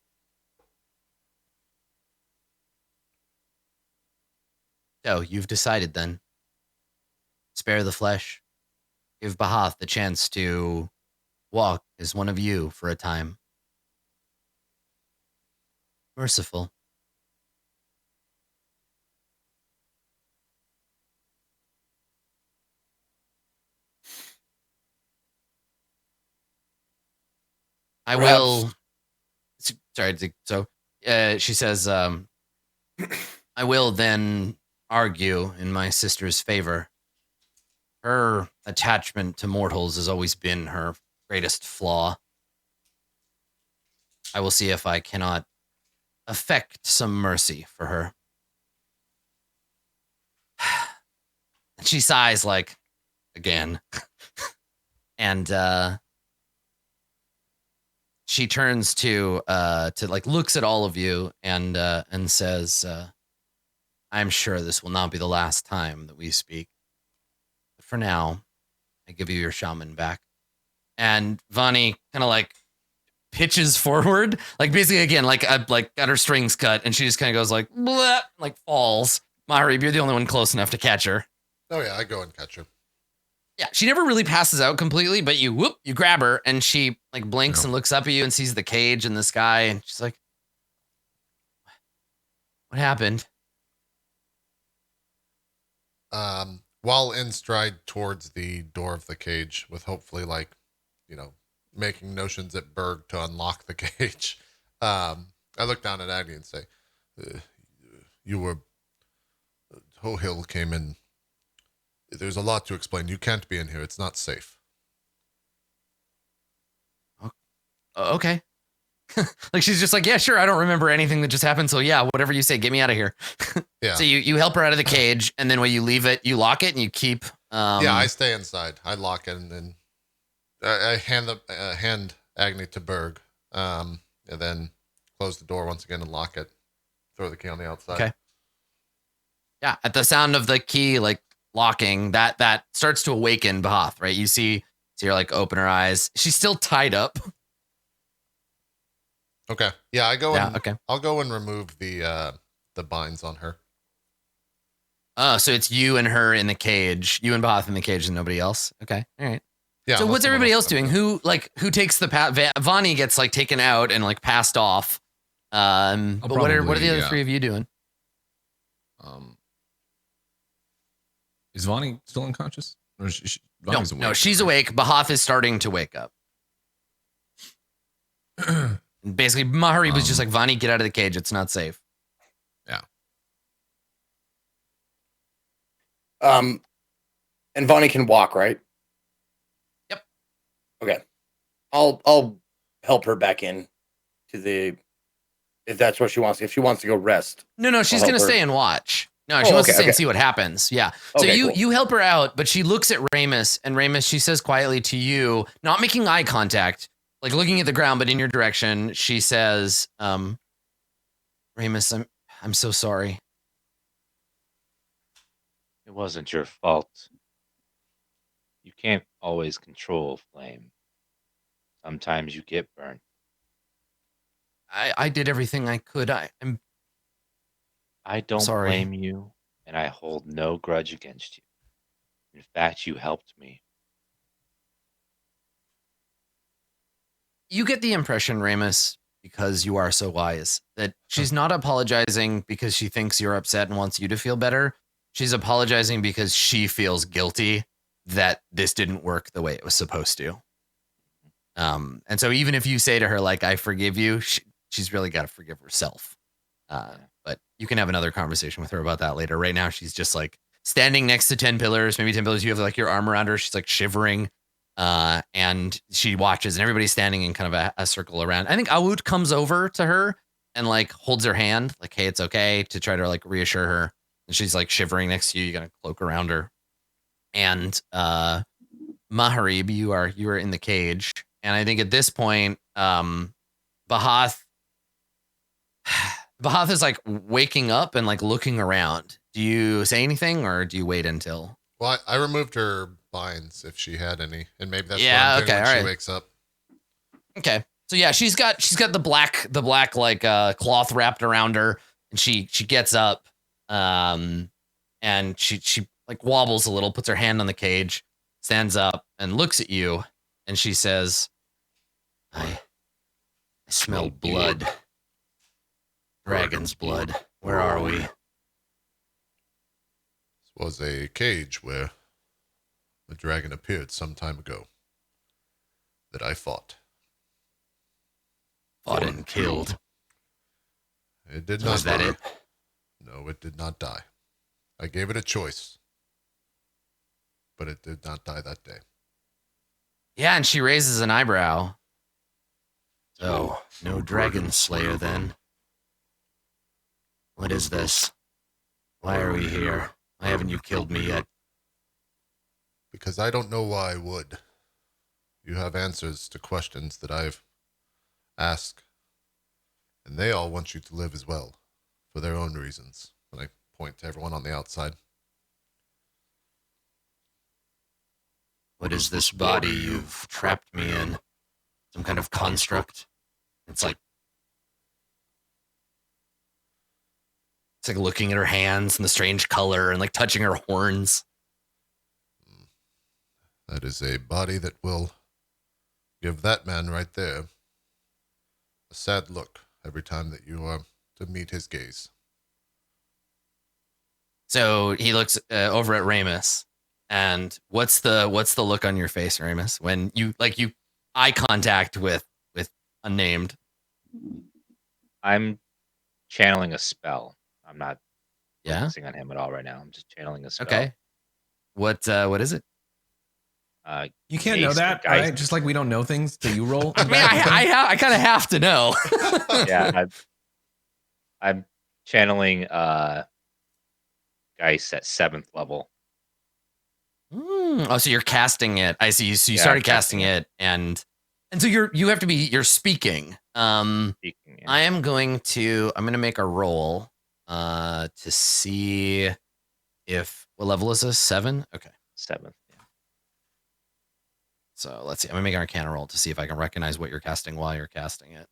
So, you've decided then. Spare the flesh. Give Bahath the chance to walk as one of you for a time. Merciful. I
Perhaps-
will. Sorry. So, she says, I will then argue in my sister's favor. Her attachment to mortals has always been her greatest flaw. I will see if I cannot affect some mercy for her. And she sighs like, again. And she turns to like looks at all of you and says, I'm sure this will not be the last time that we speak. But for now, I give you your shaman back. And Vani kind of like pitches forward, like basically again, like got her strings cut, and she just kind of goes like, bleh, like falls. Mahari, you're the only one close enough to catch her.
Oh yeah, I go and catch her.
Yeah, she never really passes out completely, but you grab her, and she like blinks and looks up at you and sees the cage in the sky, and she's like, what happened?
While in stride towards the door of the cage, with hopefully like, making notions at Berg to unlock the cage, I look down at Agni and say, Hohill came in. There's a lot to explain. You can't be in here. It's not safe.
Okay. Like she's just like, yeah, sure. I don't remember anything that just happened. So yeah, whatever you say, get me out of here.
Yeah.
So you help her out of the cage, and then when you leave it, you lock it and you keep.
Yeah, I stay inside. I lock it, and then I hand Agni to Berg, and then close the door once again and lock it. Throw the key on the outside.
Okay. Yeah, at the sound of the key like locking, that starts to awaken Bahath, right? You see her like open her eyes. She's still tied up.
Okay. Yeah, I go.
Yeah. Okay.
I'll go and remove the binds on her.
So it's you and her in the cage, you and Bahath in the cage, and nobody else. Okay. All right.
Yeah.
So
unless
what's
someone
everybody else
comes
doing?
in.
Who takes the path? Vani gets like taken out and like passed off. But what are the
probably,
other three of you doing?
Is Vani still unconscious? Or is Vani's awake?
No, she's awake. Bahath is starting to wake up. Basically, Mahari was just like, Vani, get out of the cage. It's not safe.
Yeah.
And Vani can walk, right?
Yep.
Okay. I'll help her back in to the, if that's what she wants. If she wants to go rest.
No, she's
I'll
going to
help her.
stay and watch. No, she wants to stay and
okay.
see what happens. Yeah. So
Okay,
you
cool.
you help her out, but she looks at Ramos, and Ramos, she says quietly to you, not making eye contact, like looking at the ground, but in your direction. She says, Ramos, I'm so sorry.
It wasn't your fault. You can't always control flame. Sometimes you get burnt.
I did everything I could. I'm
I don't
sorry.
blame you, and I hold no grudge against you. In fact, you helped me.
You get the impression, Ramos, because you are so wise, that she's not apologizing because she thinks you're upset and wants you to feel better. She's apologizing because she feels guilty that this didn't work the way it was supposed to. And so even if you say to her, like, I forgive you, she's really got to forgive herself. But you can have another conversation with her about that later. Right now, she's just like standing next to 10 pillars, maybe 10 pillars. You have like your arm around her. She's like shivering. And she watches, and everybody's standing in kind of a circle around. I think Awut comes over to her and like holds her hand, like, hey, it's okay, to try to like reassure her. And she's like shivering next to you. You got a cloak around her. And Maharib, you are in the cage. And I think at this point, Bahath is like waking up and like looking around. Do you say anything or do you wait until?
Well, I removed her binds if she had any, and maybe that's
Yeah,
what I'm doing
okay,
when she
alright.
wakes up.
Okay. So yeah, she's got the black like cloth wrapped around her, and she gets up, and she like wobbles a little, puts her hand on the cage, stands up and looks at you, and she says, I smell blood. Dragon's blood. Where are we?
This was a cage where a dragon appeared some time ago that I fought.
Fought and killed.
It did
So
not
is that
die.
it?
No, it did not die. I gave it a choice, but it did not die that day.
Yeah, and she raises an eyebrow. So, no dragon slayer then. What is this? Why are we here? Why haven't you killed me yet?
Because I don't know why I would. You have answers to questions that I've asked, and they all want you to live as well, for their own reasons. And I point to everyone on the outside.
What is this body you've trapped me in? Some kind of construct? It's like looking at her hands and the strange color and like touching her horns.
That is a body that will give that man right there a sad look every time that you are to meet his gaze.
So he looks over at Ramos, and what's the look on your face, Ramos, when you eye contact with unnamed?
I'm channeling a spell. I'm not
Yeah.
focusing on him at all right now. I'm just channeling a spell.
Okay. What is it?
You can't know
Ace
that,
of Geist.
right? Just like we don't know things till you roll.
I mean, I kind of have to know.
Yeah, I'm channeling Geist at 7th level.
Oh, so you're casting it. I see. So you
Yeah,
started
I'm
casting
casting
it, and so you're speaking.
Speaking, yeah.
I'm going to make a roll to see if what level is this? 7? Okay.
7th. Yeah.
So let's see. I'm gonna make an Arcana roll to see if I can recognize what you're casting while you're casting it.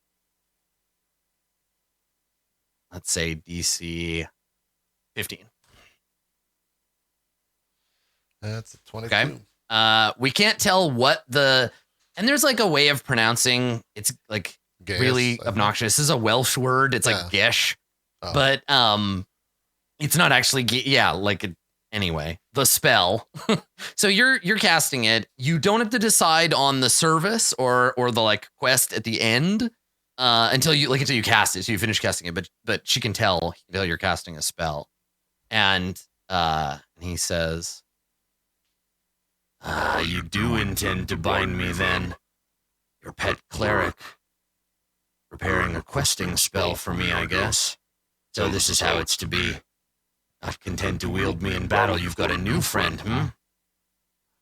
Let's say DC 15.
That's a 22.
Okay. We can't tell what and there's like a way of pronouncing. It's like
Gaius,
really
I think.
obnoxious. This is a Welsh word. It's like gesh,
Oh.
but it's not actually. Anyway, the spell. So you're casting it. You don't have to decide on the service or the like quest at the end until you cast it. So you finish casting it, but she can tell you're casting a spell, and he says, "You do intend to bind me then, your pet cleric, preparing a questing spell for me, I guess. So this is how it's to be. Not content to wield me in battle, you've got a new friend, hmm?"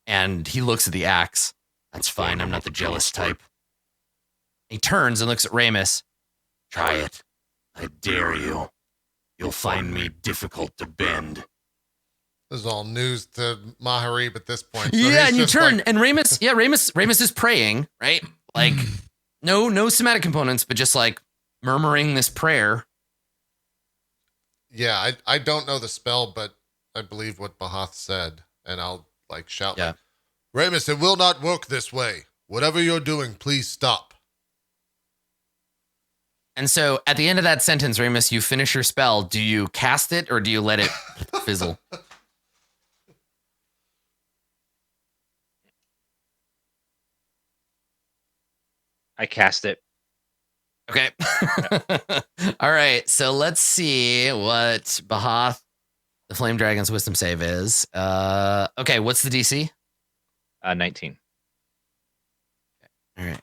And he looks at the axe. "That's fine, I'm not the jealous type." He turns and looks at Ramos. "Try it. I dare you. You'll find me difficult to bend."
This is all news to Maharib at this point. So
Yeah,
he's
and you
just
turn,
like-
and Ramos is praying, right? Like, no somatic components, but just like murmuring this prayer.
Yeah, I don't know the spell, but I believe what Bahath said, and I'll like shout,
Yeah.
like, Ramos, it will not work this way. Whatever you're doing, please stop.
And so at the end of that sentence, Ramos, you finish your spell. Do you cast it or do you let it fizzle?
I cast it.
Okay. All right. So let's see what Bahath, the Flame Dragon's wisdom save is. Okay. What's the DC?
19.
All right.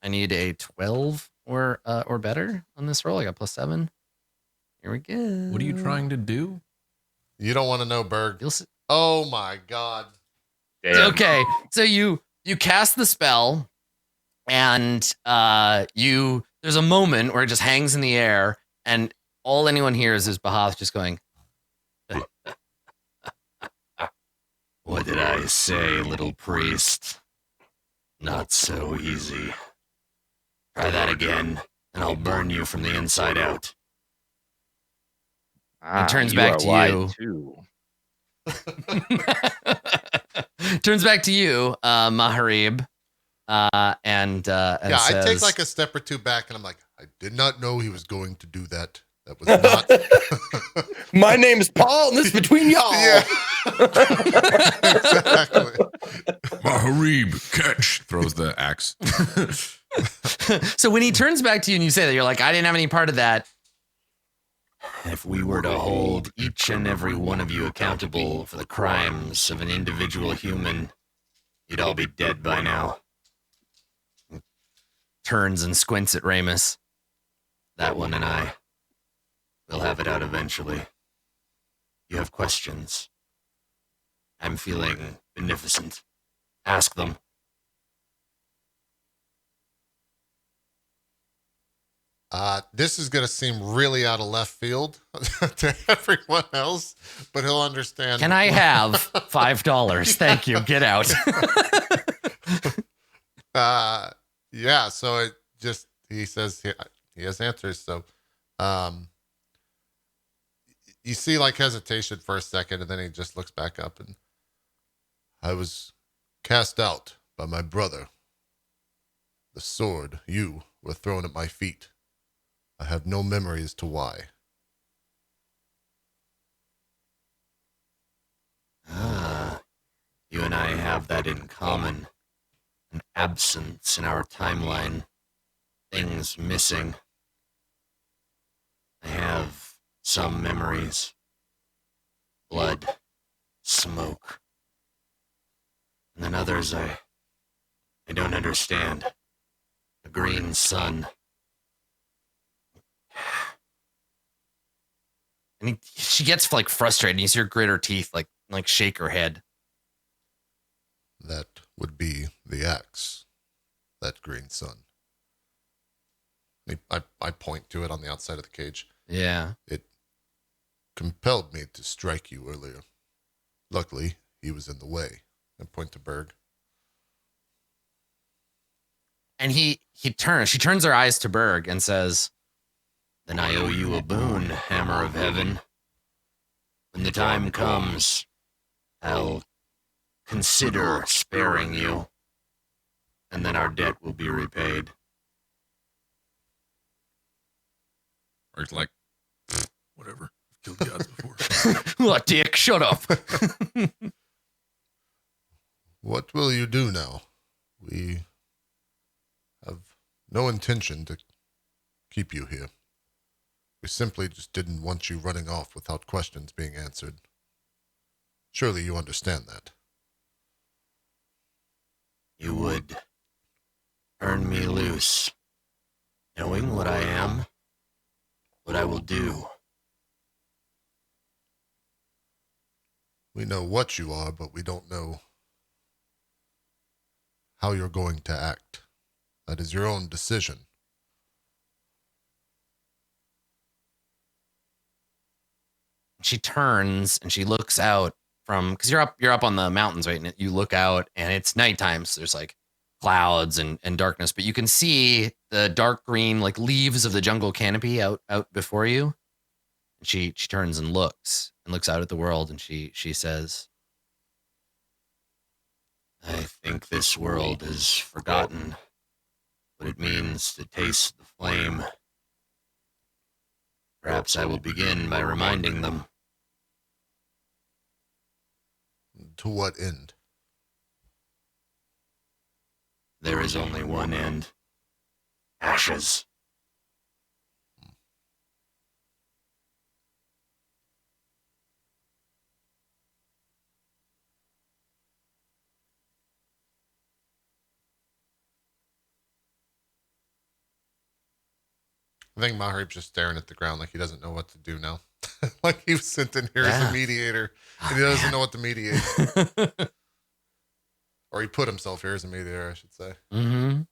I need a 12 or better on this roll. I got +7. Here we go.
What are you trying to do?
You don't want to know, Berg.
You'll see.
Oh my God.
Damn.
Okay. So you cast the spell and there's a moment where it just hangs in the air and all anyone hears is Bahath just going, "What did I say, little priest? Not so easy. Try that again, and I'll burn you from the inside out."
Ah,
turns
you
back
are
to
wise
you.
Too.
Turns back to you, Maharib. And
Yeah, I
says,
take like a step or two back and I'm like, I did not know he was going to do that. That was not.
My name's Paul, and this is between y'all.
Yeah. Exactly.
Maharib, catch.
Throws the axe.
So when he turns back to you and you say that, you're like, I didn't have any part of that. If we were to hold each and every one of you accountable for the crimes of an individual human, you'd all be dead by now. Turns and squints at Ramos. That one and I. We'll have it out eventually. You have questions. I'm feeling beneficent. Ask them.
This is going to seem really out of left field to everyone else, but he'll understand.
Can I have $5? Thank you. Get out.
Yeah. So it just, he says he has answers. So, you see like hesitation for a second, and then he just looks back up and I was cast out by my brother. The sword you were thrown at my feet. I have no memory as to why.
You and I have that in common. An absence in our timeline. Things missing. I have some memories. Blood. Smoke. And then others I don't understand. A green sun. And she gets like frustrated. You see her grit her teeth, like shake her head.
That would be the axe. That green sun. I point to it on the outside of the cage.
Yeah.
It compelled me to strike you earlier. Luckily, he was in the way. I point to Berg.
And she turns her eyes to Berg and says, "Then I owe you a boon, Hammer of Heaven. When the time comes, I'll consider sparing you, and then our debt will be repaid."
Or it's like,
Whatever. Killed gods before.
What, dick? Shut up.
What will you do now? We have no intention to keep you here. We simply just didn't want you running off without questions being answered. Surely you understand that.
You would turn me loose, knowing what I am, what I will do.
We know what you are, but we don't know how you're going to act. That is your own decision.
She turns and she looks out from, because you're up on the mountains, right? And you look out and it's nighttime, so there's like clouds and darkness, but you can see the dark green like leaves of the jungle canopy out before you. And she turns and looks out at the world, and she says, I think this world has forgotten what it means to taste the flame. Perhaps I will begin by reminding them.
To what end?
There is only one end. Ashes.
I think Maharib's just staring at the ground like he doesn't know what to do now. Like he was sent in here as a mediator and he doesn't know what to mediate. Or he put himself here as a mediator, I should say.
Mm-hmm.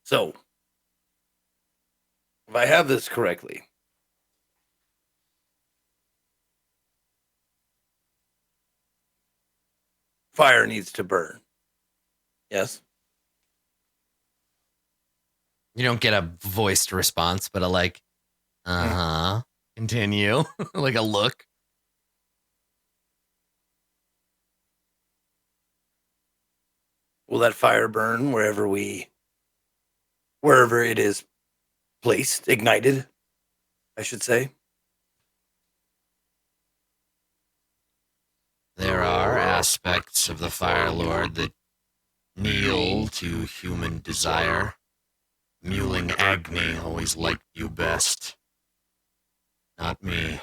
So, if I have this correctly, fire needs to burn. Yes?
You don't get a voiced response, but a like, continue. Like a look.
Will that fire burn wherever it is placed, ignited, I should say?
There are aspects of the Fire Lord that kneel to human desire. Mewling Agni always liked you best. Not me.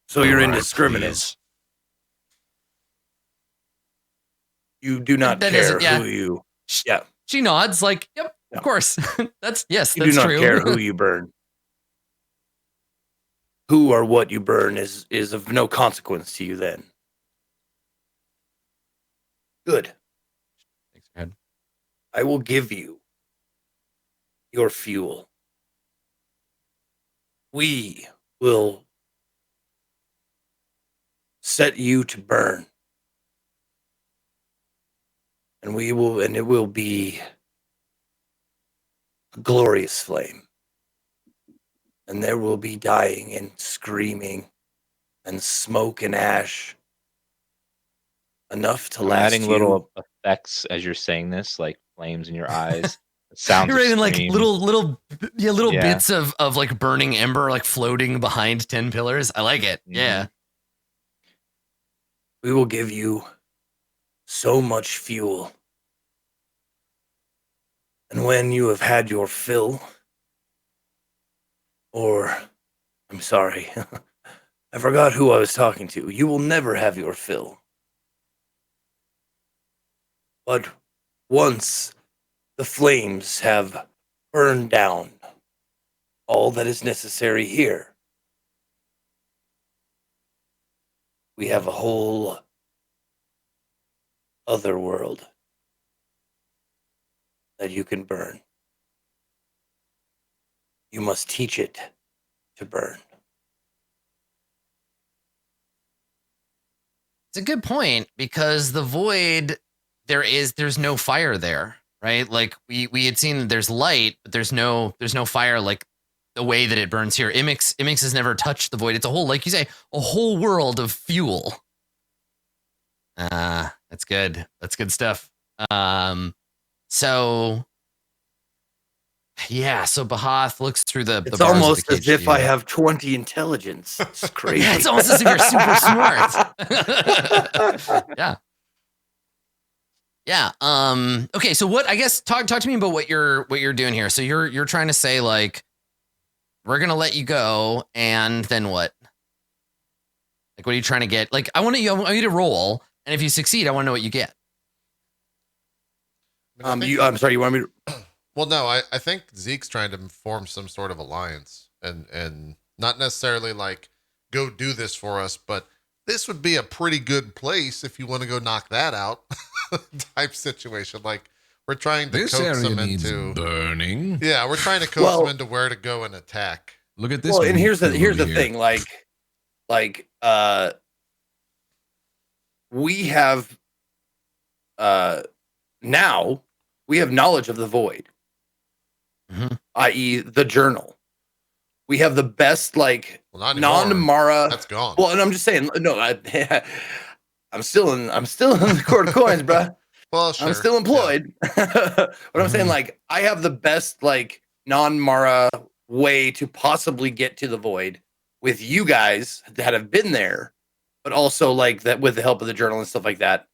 So you're
All right,
indiscriminate.
please.
You do not
That
care
isn't- yeah.
who you... Yeah.
She nods like, yep,
Yeah.
of course. That's
You
that's
do not
true.
care who you burn. Who or what you burn is of no consequence to you then. Good.
Thanks, Fred.
I will give you your fuel. We will set you to burn. And it will be a glorious flame. And there will be dying and screaming and smoke and ash. Enough to
I'm
last
adding
you.
little effects as you're saying this, like flames in your eyes. Sounds
You're
of
writing like
screams.
little
Yeah.
bits of like burning ember like floating behind 10 pillars. I like it. Yeah.
We will give you so much fuel. And when you have had your fill, or, I'm sorry, I forgot who I was talking to. You will never have your fill. But once the flames have burned down all that is necessary here, we have a whole other world that you can burn. You must teach it to burn.
It's a good point because the void, there's no fire there, right? Like we had seen there's light, but there's no fire like the way that it burns here. iMix has never touched the void. It's a whole, like you say, a whole world of fuel. That's good. That's good stuff. So yeah, so Bahath looks through the
It's
bars of the
almost as
cage
if
to
I
you.
have 20 intelligence. It's crazy.
Yeah, it's almost as if you're super smart. Yeah. Yeah. Okay. So what? I guess talk to me about what you're doing here. So you're trying to say like we're gonna let you go, and then what? Like, what are you trying to get? Like, I want you to roll, and if you succeed, I want to know what you get.
I'm sorry. You want me to?
Well, no, I think Zeke's trying to form some sort of alliance and not necessarily like go do this for us, but this would be a pretty good place if you want to go knock that out type situation. Like we're trying to
This
coax
area
them
needs
into
burning.
Yeah, we're trying to coax them into where to go and attack.
Look at this.
Well, and here's the
over here.
thing. We have now we have knowledge of the void, i.e., the journal. We have the best like
Well, not anymore.
non-Mara.
That's gone.
Well, and I'm just saying, no, I'm still in the court of coins, bro.
Well, sure.
I'm still employed. But I'm saying, like, I have the best like non-Mara way to possibly get to the void with you guys that have been there, but also like that with the help of the journal and stuff like that.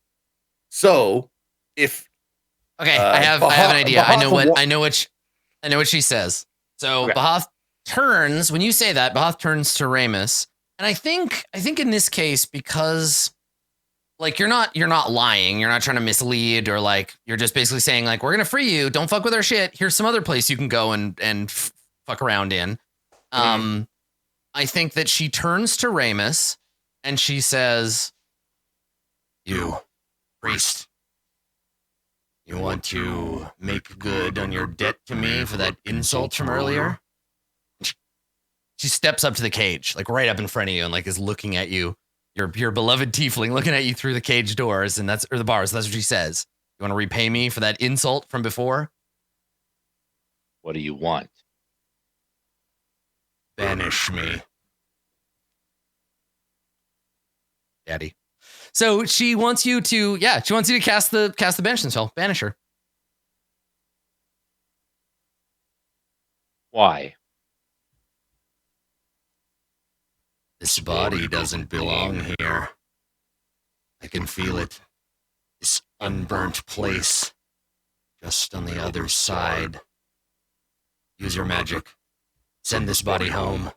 So if
Okay, I have an idea. I know what she says. So
Okay.
Bahath turns when you say that. Bahath turns to Ramos, and I think in this case, because like you're not lying, you're not trying to mislead, or like you're just basically saying like we're gonna free you. Don't fuck with our shit. Here's some other place you can go and fuck around in. I think that she turns to Ramos and she says, "You, priest, you want to make good on your debt to me for that insult from earlier?" She steps up to the cage, like right up in front of you, and like is looking at you, your beloved tiefling, looking at you through the cage doors, and or the bars. That's what she says. "You want to repay me for that insult from before?"
What do you want?
"Banish me, Daddy." So she wants you to, cast the banishment spell, banish her.
Why?
This body doesn't belong here. I can feel it. This unburnt place, just on the other side. Use your magic. Send this body home.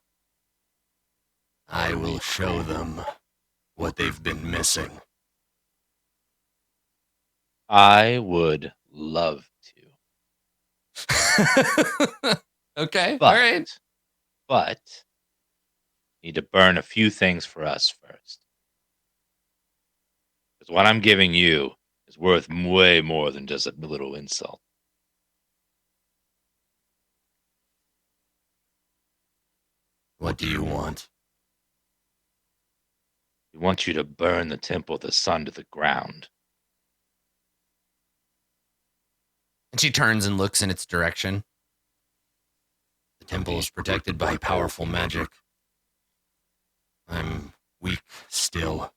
I will show them what they've been missing.
I would love to.
Okay,
But,
all right.
But need to burn a few things for us first. Because what I'm giving you is worth way more than just a little insult.
What do you want?
We want you to burn the temple of the sun to the ground.
And she turns and looks in its direction. The temple is protected by powerful magic. I'm weak still.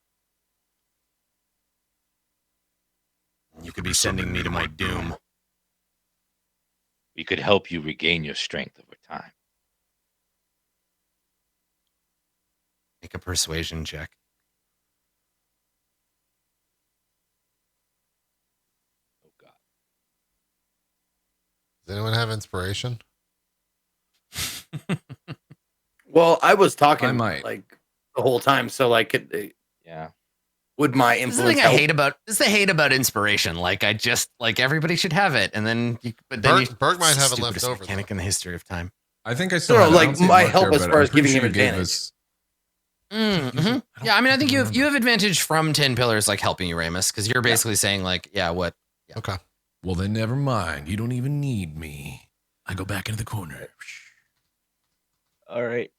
You could be sending me to my doom.
We could help you regain your strength over time.
Make a persuasion check.
Oh God.
Does anyone have inspiration?
Well, I was talking
I might.
like the whole time, so like,
Yeah.
would my
This is the
influence
thing I
help?
hate about inspiration. Like I just like everybody should have it, and then
Berg might have it left
stupidest
over,
mechanic in the history of time.
I think I still
No,
have it. I
like,
don't see it
my
marked
help
there,
as
but
far
I'm
as giving
pretty
him
sure you gave
advantage.
us-
Yeah, I mean, I think you have advantage from 10 pillars like helping you, Ramos, because you're basically saying like, yeah, what? Yeah.
Okay.
Well, then never mind. You don't even need me. I go back into the corner.
All right.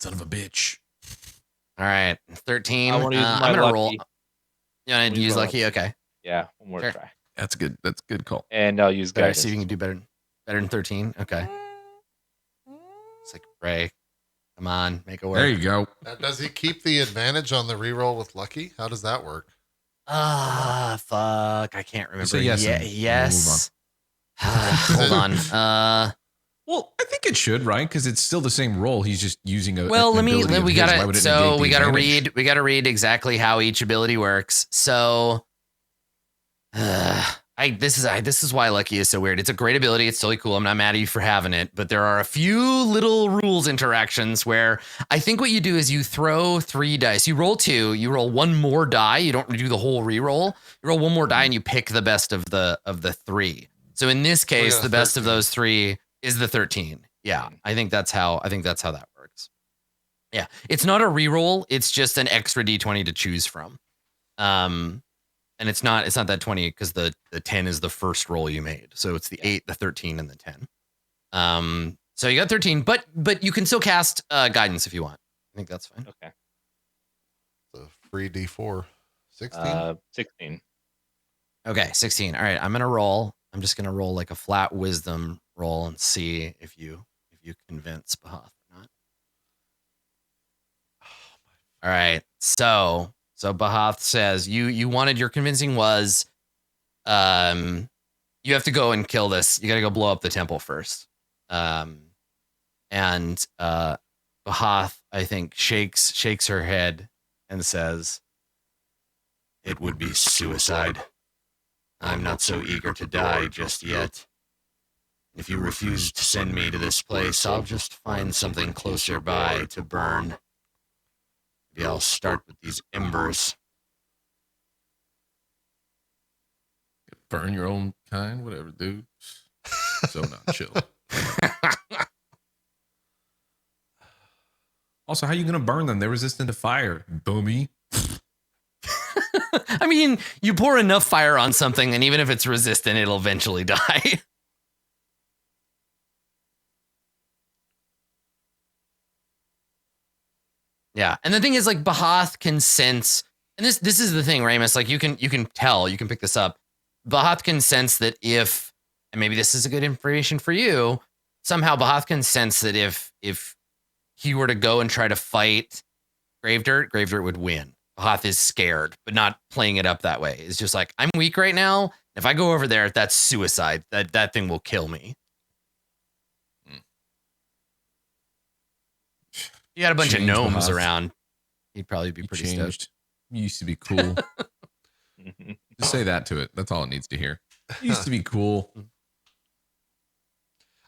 Son of a bitch.
All right, 13.
I wanna use my
I'm gonna roll.
lucky.
You want to use lucky? Okay.
Yeah. One more
Sure.
try.
That's good. That's a good call.
And I'll use
Better,
guidance.
see if you can do better than 13. Okay. It's like pray. Come on, make it work.
There you go.
Now, does he keep the advantage on the reroll with lucky? How does that work?
Fuck. I can't remember.
say yes and we'll
yes. Hold on.
Well, I think it should, right? Because it's still the same role. He's just using a.
Well,
an ability of
we
his. Why
gotta
would it
so
negate the
we gotta
advantage?
read exactly how each ability works. So this is why lucky is so weird. It's a great ability. It's totally cool. I'm not mad at you for having it, but there are a few little rules interactions where I think what you do is you throw 3 dice. You roll 2, you roll 1 more die. You don't do the whole reroll. You roll 1 more die and you pick the best of the 3. So in this case,
got
the best of
13.
those 3 is the 13. Yeah, I think that's how that works. Yeah, it's not a reroll. It's just an extra d20 to choose from. And it's not that 20 because the 10 is the first roll you made. So it's the 8, the 13, and the 10. So you got 13, but you can still cast guidance if you want. I think that's fine.
Okay.
The free D4. 16?
16.
Okay, 16. All right, I'm gonna roll. I'm just gonna roll like a flat wisdom roll and see if you convince Bahath or not. All right, so Bahath says you wanted your convincing was, you have to go and kill this. You got to go blow up the temple first. And Bahath, I think, shakes her head and says,
It would be suicide. I'm not so eager to die just yet. If you refuse to send me to this place, I'll just find something closer by to burn. Maybe I'll start with these embers.
Burn your own kind, whatever, dude. So not chill. Also, how are you gonna burn them? They're resistant to fire, boomy.
I mean, you pour enough fire on something, and even if it's resistant, it'll eventually die. Yeah, and the thing is, like, Bahath can sense, and this is the thing, Ramos. Like, you can tell, you can pick this up. Bahath can sense that if, and maybe this is a good information for you, somehow Bahath can sense that if he were to go and try to fight Gravedirt would win. Bahath is scared, but not playing it up that way. It's just like, I'm weak right now. If I go over there, that's suicide. That thing will kill me. You got a bunch of gnomes around. He'd probably be pretty stoked.
You used to be cool. Just say that to it. That's all it needs to hear. You used to be cool.
I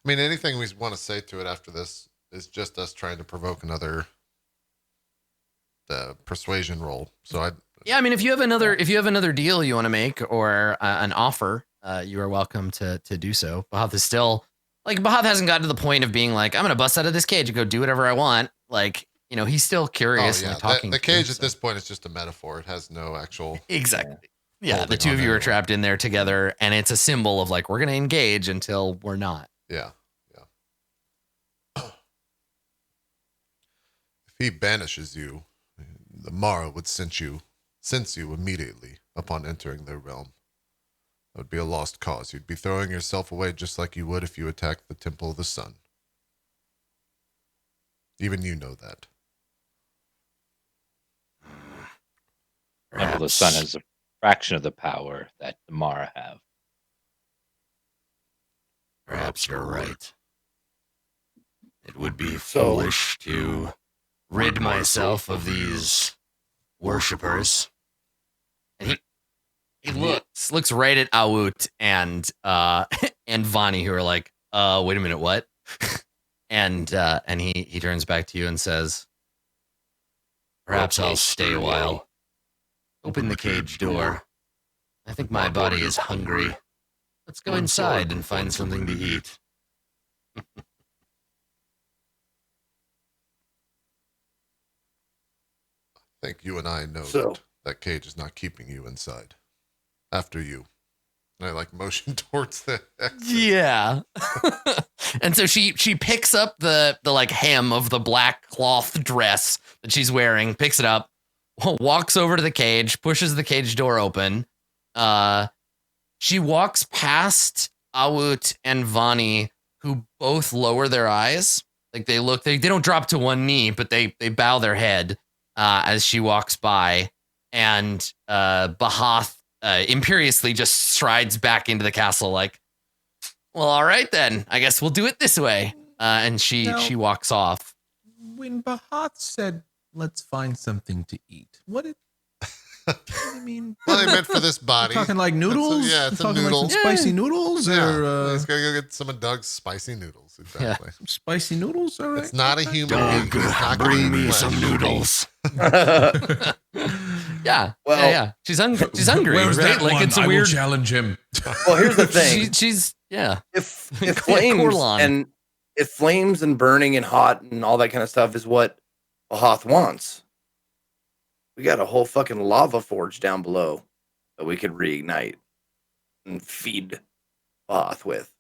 mean, anything we want to say to it after this is just us trying to provoke another persuasion roll. So
yeah, I mean, if you have another deal you want to make or an offer, you are welcome to do so. Bahath is still like, Bahath hasn't gotten to the point of being like, I'm gonna bust out of this cage and go do whatever I want. Like, you know, he's still curious and talking.
The cage at this point is just a metaphor. It has no actual
exactly. Yeah, the two of you are trapped in there together, and it's a symbol of like, we're gonna engage until we're not.
Yeah. If he banishes you, the Mara would sense you immediately upon entering their realm. That would be a lost cause. You'd be throwing yourself away just like you would if you attacked the Temple of the Sun. Even you know that.
Temple of the Sun has a fraction of the power that the Mara have.
Perhaps you're right. It would be foolish to rid myself of these worshippers.
And he looks right at Awut and Vani, who are like, wait a minute, what? and he turns back to you and says,
Perhaps I'll stay a while. Open the cage door. I think my body is hungry. Let's go inside and find something to eat.
I think you and I know that cage is not keeping you inside. After you. And I like motion towards the exit.
Yeah. And so she picks up the like hem of the black cloth dress that she's wearing, picks it up, walks over to the cage, pushes the cage door open. She walks past Awut and Vani, who both lower their eyes. Like they don't drop to one knee, but they bow their head as she walks by. And Bahath imperiously just strides back into the castle like, well, all right then. I guess we'll do it this way. And she walks off.
When Bahath said, let's find something to eat, what did I mean?
Well, they meant for this body.
Talking like noodles?
It's a noodle.
Like some spicy noodles?
Yeah.
Or,
He's going to go get some of Doug's spicy noodles. Exactly.
some spicy noodles? All right.
It's not a human
Doug,
being. It's not
bring
green
me
flesh.
some noodles.
Yeah.
Well,
yeah. She's hungry. She's hungry,
Where's
right?
that
Like
one?
it's a
I
weird.
will challenge him.
Well, here's the thing.
She's yeah.
If flames
Corlon.
and if flames and burning and hot and all that kind of stuff is what Bahath wants, we got a whole fucking lava forge down below that we could reignite and feed Bahath with.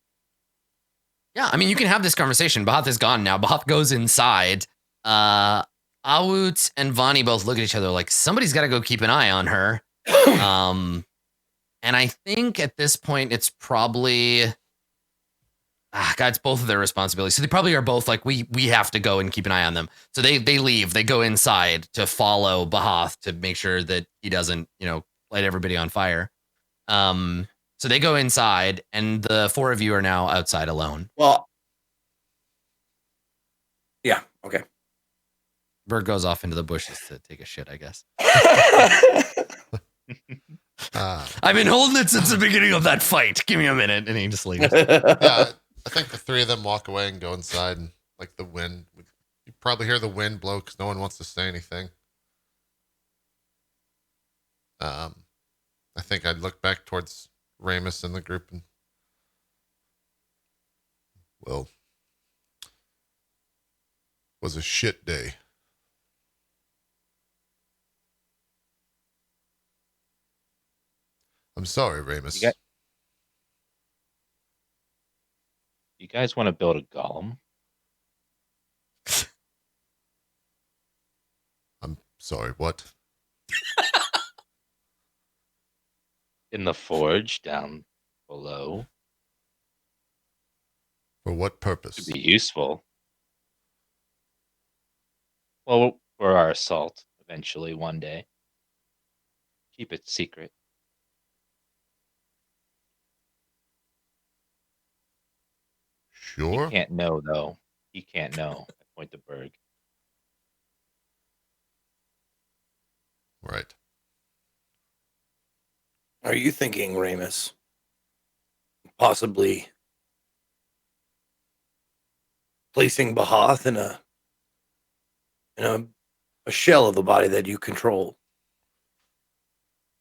Yeah, I mean, you can have this conversation. Bahath is gone now. Bahath goes inside. Awut and Vani both look at each other like somebody's got to go keep an eye on her. And I think at this point, it's probably, God, it's both of their responsibilities. So they probably are both like, we have to go and keep an eye on them. So they leave, they go inside to follow Bahath to make sure that he doesn't, light everybody on fire. So they go inside, and the four of you are now outside alone.
Well, yeah, okay.
Bird goes off into the bushes to take a shit, I guess. I've been holding it since the beginning of that fight. Give me a minute, and he just leaves.
Yeah, I think the three of them walk away and go inside, and like the wind, you probably hear the wind blow because no one wants to say anything. I think I'd look back towards Ramos and the group, and well, was a shit day. I'm sorry, Ramos.
You guys want to build a golem?
I'm sorry, what?
In the forge down below.
For what purpose?
To be useful. Well, for our assault, eventually, one day. Keep it secret.
Sure.
He can't know, though. He can't know. I point to Berg.
Right.
Are you thinking, Ramos, possibly placing Bahath in a shell of the body that you control?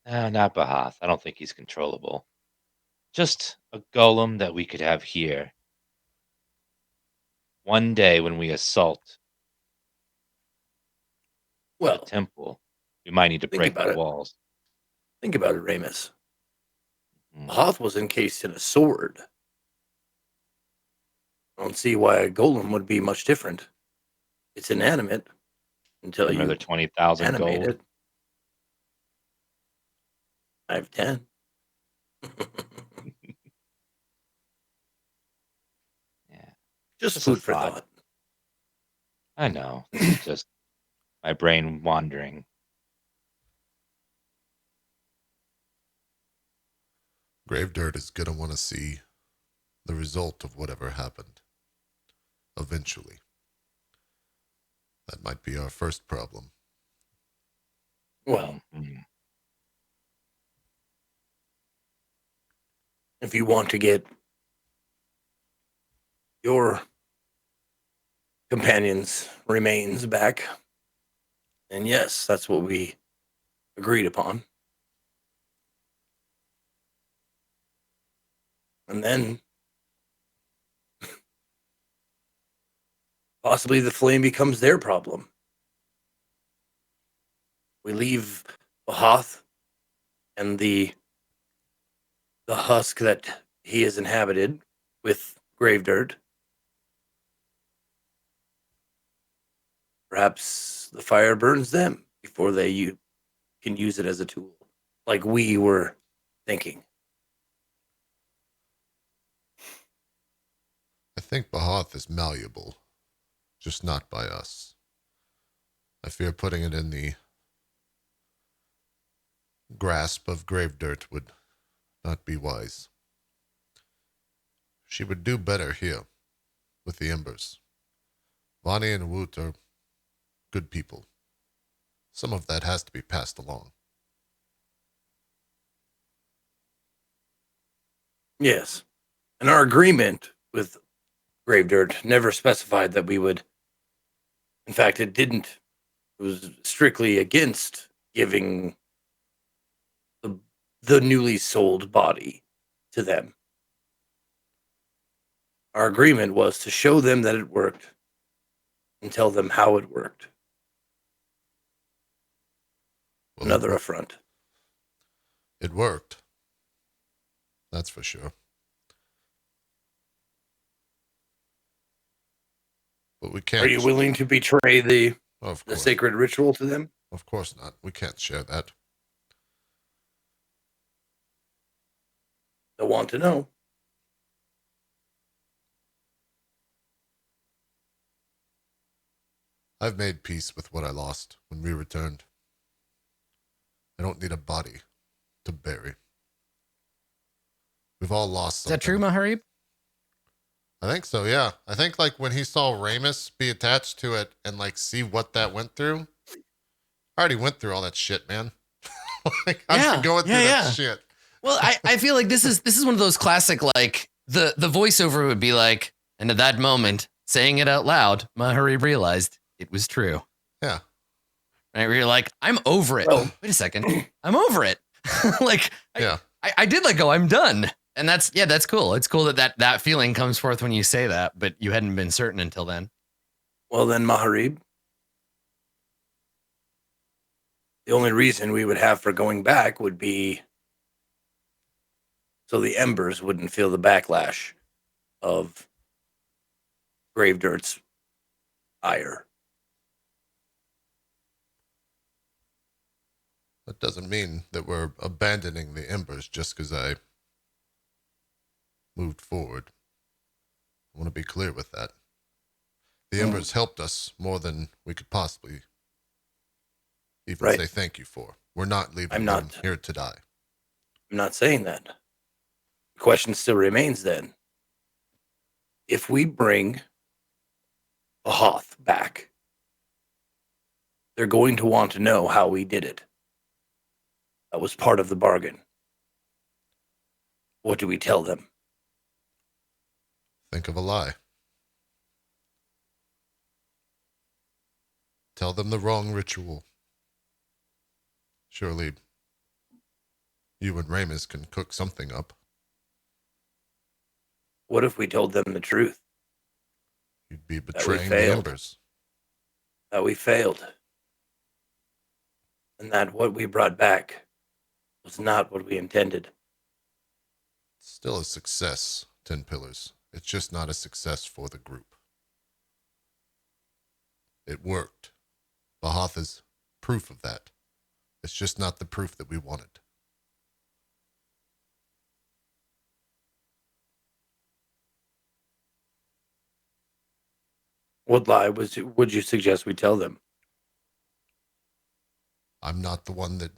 Not Bahath. I don't think he's controllable. Just a golem that we could have here. One day when we assault the
Well,
temple, we might need to
think
break
about
the
it.
walls.
Think about it, Ramos. Bahath was encased in a sword. I don't see why a golem would be much different. It's inanimate until
Another
you
20,000
animate
gold.
it. I have 10.
Yeah,
Just
Just a
food for
thought.
thought.
I know. This is just my brain wandering.
Gravedirt is going to want to see the result of whatever happened. Eventually. That might be our first problem.
Well,
Mhm.
if you want to get your companion's remains back, then yes, that's what we agreed upon. And then possibly the flame becomes their problem. We leave Bahath and the husk that he has inhabited with Gravedirt. Perhaps the fire burns them before they can use it as a tool, like we were thinking.
I think Bahath is malleable, just not by us. I fear putting it in the grasp of Gravedirt would not be wise. She would do better here, with the embers. Vani and Woot are good people. Some of that has to be passed along.
Yes. And our agreement with Gravedirt never specified that we would. In fact, it didn't. It was strictly against giving the newly sold body to them. Our agreement was to show them that it worked and tell them how it worked.
Well,
Another affront.
It worked. That's for sure. But we can't.
Are you willing to betray the
Of
the
course.
sacred ritual to them?
Of course not. We can't share that.
They'll want to know.
I've made peace with what I lost when we returned. I don't need a body to bury. We've all lost
Is
something.
that true, Maharib?
I think so, yeah. I think like when he saw Ramos be attached to it and like see what that went through. I already went through all that shit, man. Like I'm
Yeah,
going through
yeah,
that
yeah.
shit.
Well, I feel like this is one of those classic, like the voiceover would be like, and at that moment, saying it out loud, Maharib realized it was true.
Yeah.
Right, where you're like, I'm over it.
Well-
Wait a second, I'm over it. Like,
Yeah.
I did let go. I'm done. And that's cool. It's cool that feeling comes forth when you say that, but you hadn't been certain until then.
Well, then, Maharib, the only reason we would have for going back would be so the embers wouldn't feel the backlash of Gravedirt's ire.
That doesn't mean that we're abandoning the embers just because I moved forward. I want to be clear with that. The embers helped us more than we could possibly even
Right.
say thank you for. We're not leaving
I'm
them
not.
here to die.
I'm not saying that. The question still remains then. If we bring a Hoth back, they're going to want to know how we did it. That was part of the bargain. What do we tell them?
Think of a lie. Tell them the wrong ritual. Surely you and Ramos can cook something up.
What if we told them the truth?
You'd be
we
betraying the
failed.
embers.
That we failed. And that what we brought back was not what we intended.
It's still a success, 10 Pillars. It's just not a success for the group. It worked. Bahath is proof of that. It's just not the proof that we wanted.
What lie would you suggest we tell them?
I'm not the one that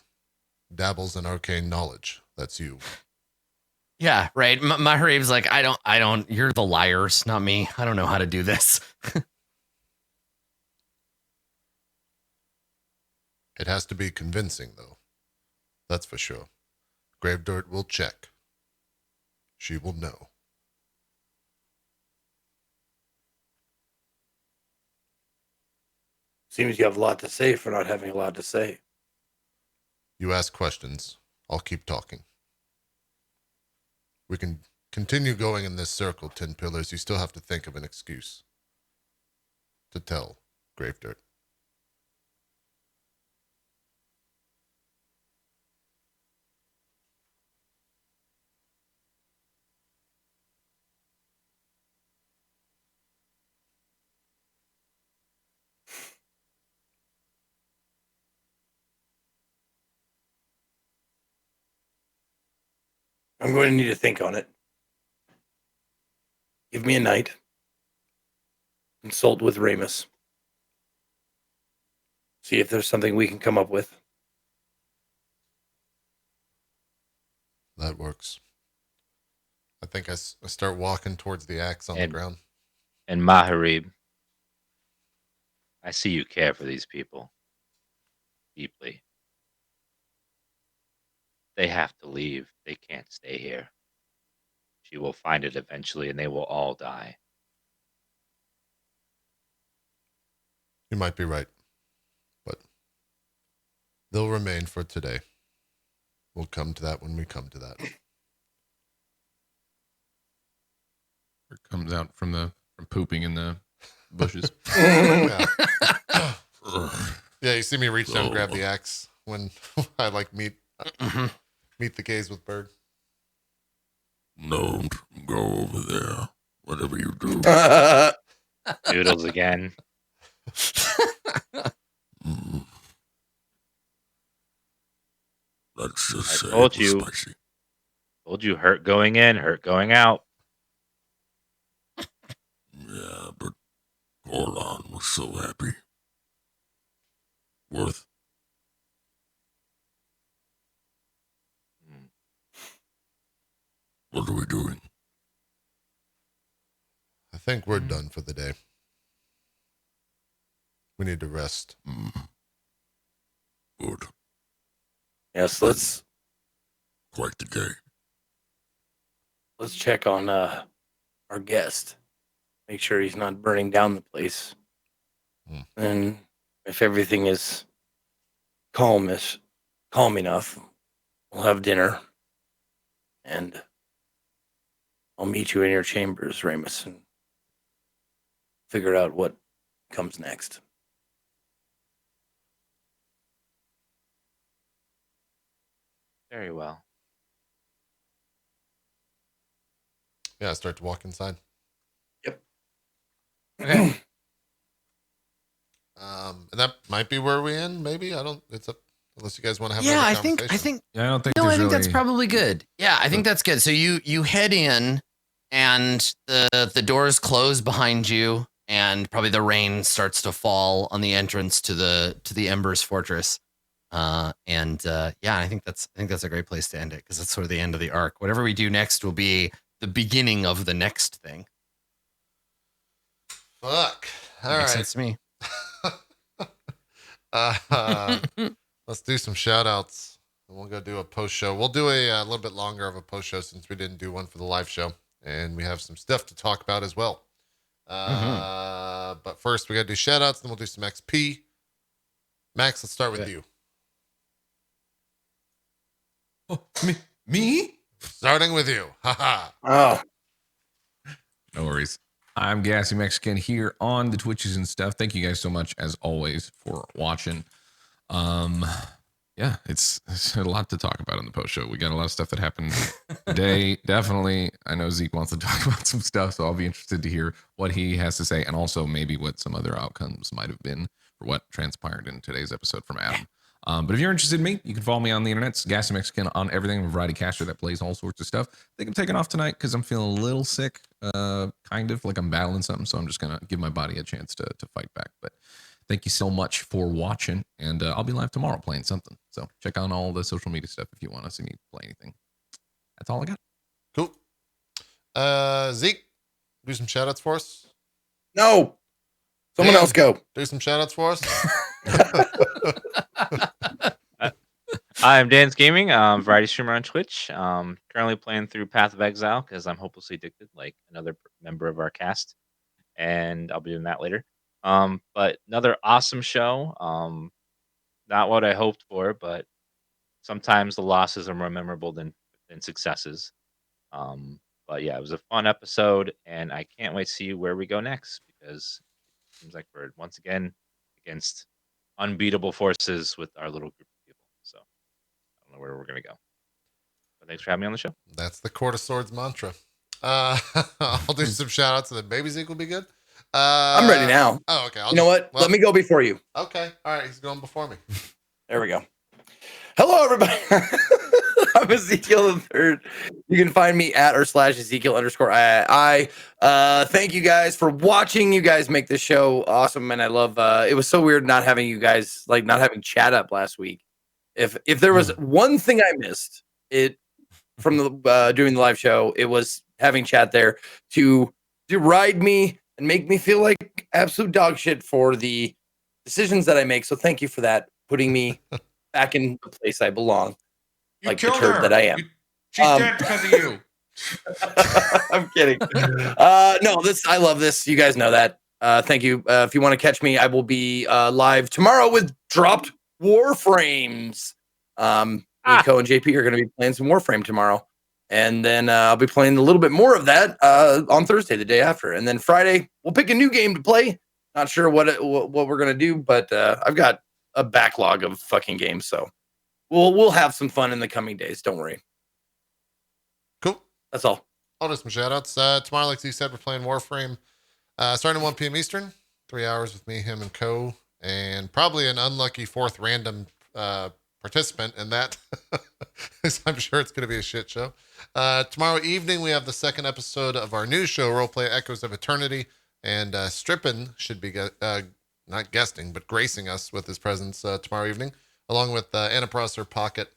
dabbles in arcane knowledge. That's you.
Yeah, right. Maharib's like, I don't, you're the liars, not me. I don't know how to do this.
It has to be convincing, though. That's for sure. Gravedirt will check. She will know.
Seems you have a lot to say for not having a lot to say.
You ask questions. I'll keep talking. We can continue going in this circle, 10 Pillars. You still have to think of an excuse to tell Gravedirt.
I'm going to need to think on it. Give me a night. Consult with Ramos. See if there's something we can come up with.
That works. I think I start walking towards the axe on the ground.
And Maharib, I see you care for these people deeply. They have to leave. They can't stay here. She will find it eventually, and they will all die.
You might be right, but they'll remain for today. We'll come to that when we come to that.
It comes out from pooping in the bushes.
Yeah. Yeah, you see me reach down and grab the axe when I like meet the gaze with Bird.
Don't go over there. Whatever you do.
Noodles again.
Let's just say
told
it was
you.
spicy.
Told you, hurt going in, hurt going out.
Yeah, but Orlon was so happy. Worth. What are we doing?
I think we're done for the day. We need to rest.
Good.
Yes, let's
Quite the day.
check on our guest. Make sure he's not burning down the place. And if everything is calm enough, we'll have dinner. And I'll meet you in your chambers, Ramos, and figure out what comes next.
Very well.
Yeah, start to walk inside.
Yep.
Okay.
And that might be where we end. Maybe I don't. It's up unless you guys want to have.
Yeah,
another
I think
conversation.
Yeah, I don't think.
no, I
there's
think that's
really-
probably good. Yeah, I think that's good. So you head in, and the doors close behind you, and probably the rain starts to fall on the entrance to the Embers Fortress. Yeah, I think that's a great place to end it because that's sort of the end of the arc. Whatever we do next will be the beginning of the next thing.
Fuck. All
Makes
right.
sense to me.
Let's do some shout outs and we'll go do a post show. We'll do a little bit longer of a post show since we didn't do one for the live show, and we have some stuff to talk about as well. But first we got to do shout outs, then we'll do some XP. Max, let's start with
Okay.
you.
Oh, me?
Starting with you. Haha.
Oh,
No worries. I'm GassyMexican here on the Twitches and stuff. Thank you guys so much, as always, for watching. Yeah, it's a lot to talk about on the post show. We got a lot of stuff that happened today. Definitely, I know Zeke wants to talk about some stuff, so I'll be interested to hear what he has to say, and also maybe what some other outcomes might have been for what transpired in today's episode from Adam. But if you're interested in me, you can follow me on the internet. It's GassyMexican on everything. I'm a variety caster that plays all sorts of stuff. I think I'm taking off tonight because I'm feeling a little sick, kind of like I'm battling something. So I'm just going to give my body a chance to fight back. But thank you so much for watching. And I'll be live tomorrow playing something. So check out all the social media stuff if you want to see me play anything. That's all I got.
Cool. Zeke, do some shout outs for us.
no. Someone
Dan,
else go.
Do some shout outs for us.
Hi, I'm DansGaming, variety streamer on Twitch. Currently playing through Path of Exile because I'm hopelessly addicted, like another member of our cast, and I'll be doing that later. But another awesome show. Not what I hoped for, but sometimes the losses are more memorable than successes. But yeah, it was a fun episode, and I can't wait to see where we go next because it seems like we're once again against unbeatable forces with our little group of people. So I don't know where we're gonna go. But thanks for having me on the show.
That's the Court of Swords mantra. I'll do some shout outs and then maybe Zeke will be good.
I'm ready now.
Oh, okay.
You know what? Let me go before you.
Okay. All right. He's going before me.
There we go. Hello, everybody. I'm Ezekiel the Third. You can find me at /Ezekiel_I. Thank you guys for watching. You guys make this show awesome, and I love. It was so weird not having you guys not having chat up last week. If there was one thing I missed it from the doing the live show, it was having chat there to deride me and make me feel like absolute dog shit for the decisions that I make. So thank you for that, putting me back in the place I belong.
You
like the
killed
turd
her.
that I am.
She's dead because of you.
I'm kidding. No, I love this. You guys know that. Thank you. If you want to catch me, I will be live tomorrow with dropped Warframes. Nico and JP are going to be playing some Warframe tomorrow. And then I'll be playing a little bit more of that on Thursday, the day after. And then Friday, we'll pick a new game to play. Not sure what we're going to do, but I've got a backlog of fucking games. So we'll have some fun in the coming days. Don't worry.
Cool.
That's all.
I'll do some shout outs. Tomorrow, like you said, we're playing Warframe starting at 1 p.m. Eastern. 3 hours with me, him, and Co. And probably an unlucky fourth random participant in that. I'm sure it's going to be a shit show. Tomorrow evening, we have the second episode of our new show, Roleplay Echoes of Eternity. And Strippin should be not guesting, but gracing us with his presence tomorrow evening, along with Anna Prosser, Pocket,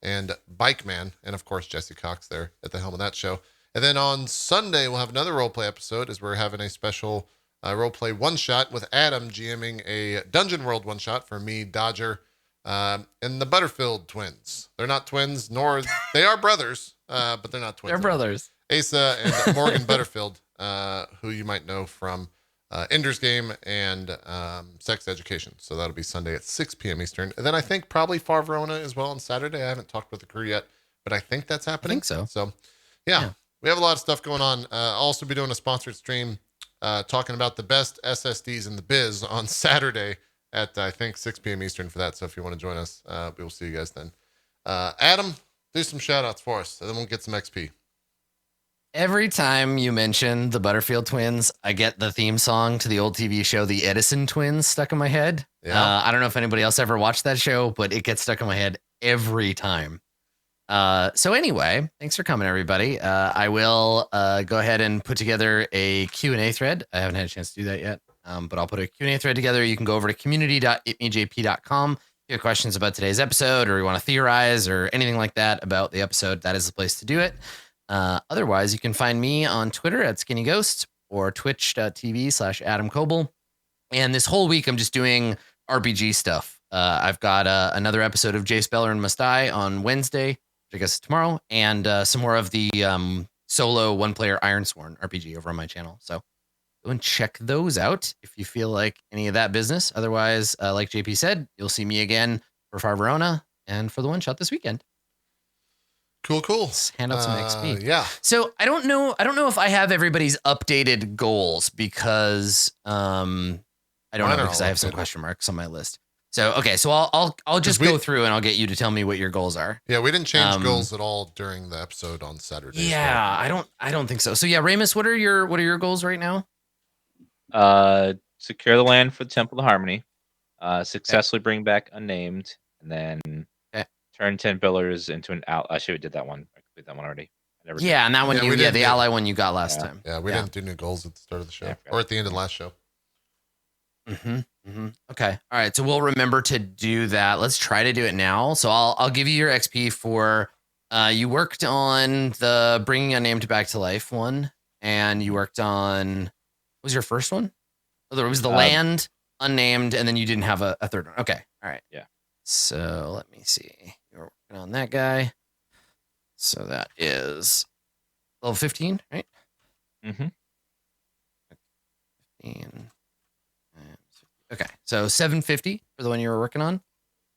and Bike Man, and of course Jesse Cox there at the helm of that show. And then on Sunday, we'll have another roleplay episode as we're having a special roleplay one-shot with Adam GMing a Dungeon World one-shot for me, Dodger, and the Butterfield twins. They're not twins, nor they are brothers, but they're not twins.
They're brothers.
Asa and Morgan Butterfield, who you might know from Ender's Game and Sex Education. So that'll be Sunday at 6 p.m. Eastern. And then I think probably Far Verona as well on Saturday. I haven't talked with the crew yet, but I think that's happening.
I think so.
So, yeah. We have a lot of stuff going on. I'll also be doing a sponsored stream talking about the best SSDs in the biz on Saturday at, I think, 6 p.m. Eastern for that. So if you want to join us, we will see you guys then. Adam, do some shout-outs for us, and then we'll get some XP.
Every time you mention the Butterfield twins, I get the theme song to the old TV show, The Edison Twins, stuck in my head.
Yeah.
I don't know if anybody else ever watched that show, but it gets stuck in my head every time. So anyway, thanks for coming, everybody. I will go ahead and put together a Q&A thread. I haven't had a chance to do that yet, but I'll put a Q&A thread together. You can go over to community.itmeJP.com. If you have questions about today's episode, or you want to theorize or anything like that about the episode, that is the place to do it. Otherwise, you can find me on Twitter at Skinnyghost or twitch.tv/Adam Coble. And this whole week, I'm just doing RPG stuff. I've got another episode of Jace Beller and Must Die on Wednesday, which I guess is tomorrow, and some more of the solo one-player Ironsworn RPG over on my channel. So go and check those out if you feel like any of that business. Otherwise, like JP said, you'll see me again for Far Verona and for the one-shot this weekend.
Cool.
Let's hand out some XP.
Yeah.
So I don't know if I have everybody's updated goals because I don't know, because I have some question marks on my list. So okay, so I'll just go through and I'll get you to tell me what your goals are.
Yeah, we didn't change goals at all during the episode on Saturday.
Yeah,
so.
I don't think so. So yeah, Ramos, what are your goals right now?
Secure the land for the Temple of Harmony, successfully bring back Unnamed, and then turn 10 pillars into an out. I should have did that one. I completed that one already.
Yeah, and that one the ally one you got last time.
Yeah, we didn't do new goals at the start of the show or at the end of the last show.
Okay. All right. So we'll remember to do that. Let's try to do it now. So I'll give you your XP for you worked on the bringing Unnamed back to life one, and you worked on what was your first one? Oh, there was the land, Unnamed, and then you didn't have a third one. Okay. All right.
Yeah.
So let me see. You're working on that guy. So that is level 15, right? 15. Okay, so 750 for the one you were working on.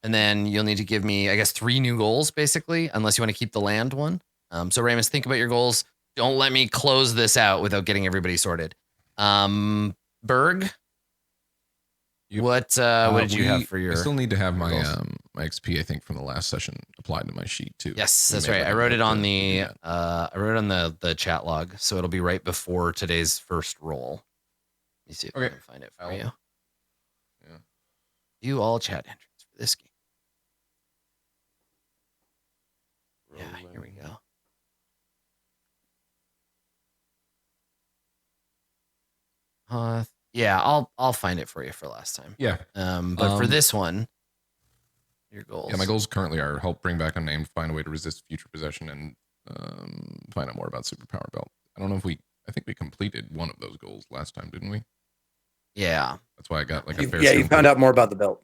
And then you'll need to give me, I guess, 3 new goals, basically, unless you want to keep the land one. So Ramos, think about your goals. Don't let me close this out without getting everybody sorted. Berg, what did you have for your...
I still need to have my my XP, I think, from the last session applied to my sheet, too.
Yes, that's right. I wrote it on the the chat log, so it'll be right before today's first roll. Let me see if I can find it for you.
Yeah.
View all chat entries for this game. Yeah, here we go. Yeah, I'll find it for you for last time.
Yeah.
But for this one, your goals.
Yeah, my goals currently are help bring back Unnamed, find a way to resist future possession, and find out more about Superpower Belt. I don't know if I think we completed one of those goals last time, didn't we?
Yeah.
That's why I got like a fair.
Yeah, you found out more about the belt.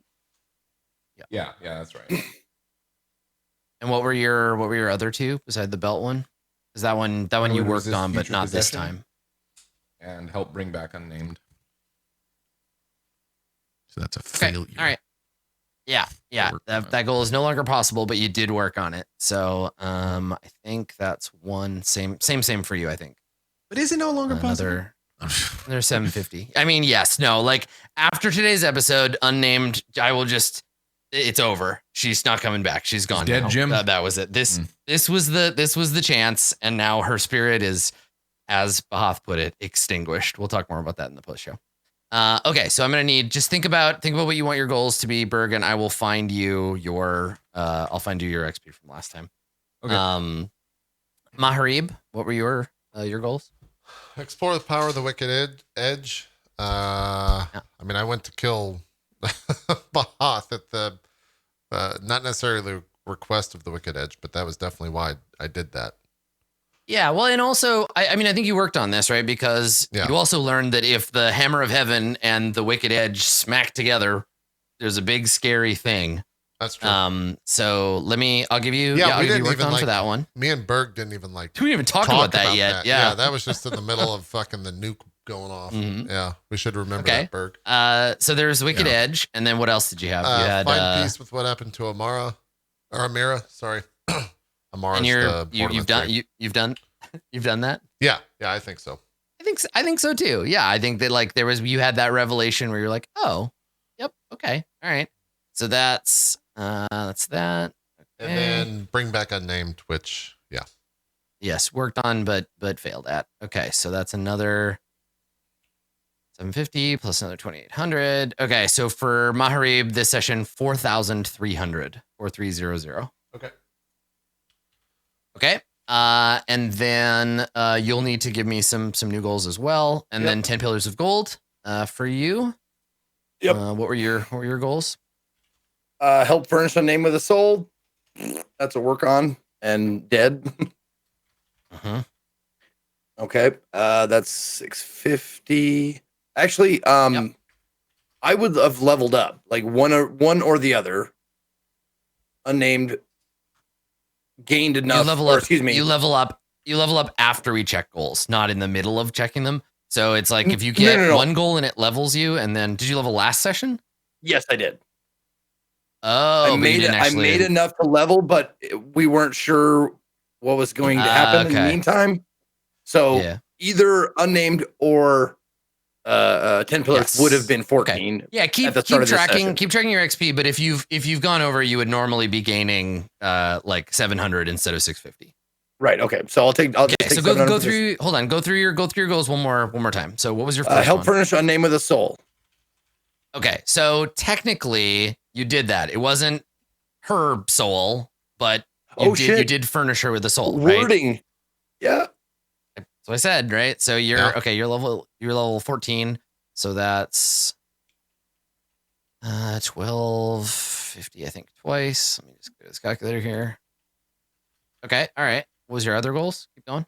Yeah, that's right.
And what were your other two beside the belt one? Is that one you worked on, but not this time?
And help bring back Unnamed. So that's a failure.
All right. Yeah. That goal is no longer possible, but you did work on it. So I think that's one same for you, I think.
But is it no longer possible?
Another 750. I mean, yes, no, like after today's episode, Unnamed, it's over. She's not coming back. She's gone.
Dead,
now.
Jim.
That was it. This was the chance, and now her spirit is, as Bahath put it, extinguished. We'll talk more about that in the post show. Okay, so I'm gonna need just think about what you want your goals to be, Berg, and I will find you your you your XP from last time.
Okay.
Maharib, what were your goals?
Explore the power of the wicked edge. I mean, I went to kill Bahath at the not necessarily the request of the wicked edge, but that was definitely why I did that.
Yeah, well, and also, I mean, I think you worked on this, right? Because you also learned that if the Hammer of Heaven and the Wicked Edge smack together, there's a big scary thing.
That's true.
So I'll give you.
Yeah,
I'll
we
give you
didn't
work
even
on for that one.
Me and Berg didn't even
We didn't even talk about that yet. Yeah,
that was just in the middle of fucking the nuke going off.
Mhm.
Yeah, we should remember that, Berg.
So there's Wicked Edge, and then what else did you have? You had
find peace with what happened to Amira. Sorry, Amara's
and
the
you've done that.
Yeah, I think so.
I think so too. Yeah, I think that like you had that revelation where you're like, oh, yep, okay, all right. So that's that.
And then bring back unnamed, which
yes, worked on but failed at. Okay, so that's another 750 plus another 2,800. Okay, so for Maharib this session 4,300 4300. Okay. And then you'll need to give me some new goals as well, and then 10 pillars of gold for you.
Yep.
What were your goals?
Help furnish a name with a soul. That's a work on and dead. Okay. That's 650. Actually, I would have leveled up like one or the other. Unnamed gained enough.
You level up after we check goals, not in the middle of checking them. So it's like if you get one goal and it levels you, and then did you level last session?
Yes, I did.
Oh,
I made enough to level, but we weren't sure what was going to happen in the meantime. So either unnamed or 10 pillars would have been 14.
Okay. Yeah, keep tracking your XP. But if you've gone over, you would normally be gaining like 700 instead of 650.
Right. Okay. So I'll take.
So go through. Hold on. Go through your goals one more time. So what was your first
help
one?
Furnish a name with a soul.
Okay. So technically, you did that. It wasn't her soul, but you did furnish her with a soul.
Wording.
Right?
Yeah.
So I said, right? So you're okay, you're level 14. So that's 1250, I think, twice. Let me just get this calculator here. Okay, all right. What was your other goals? Keep going.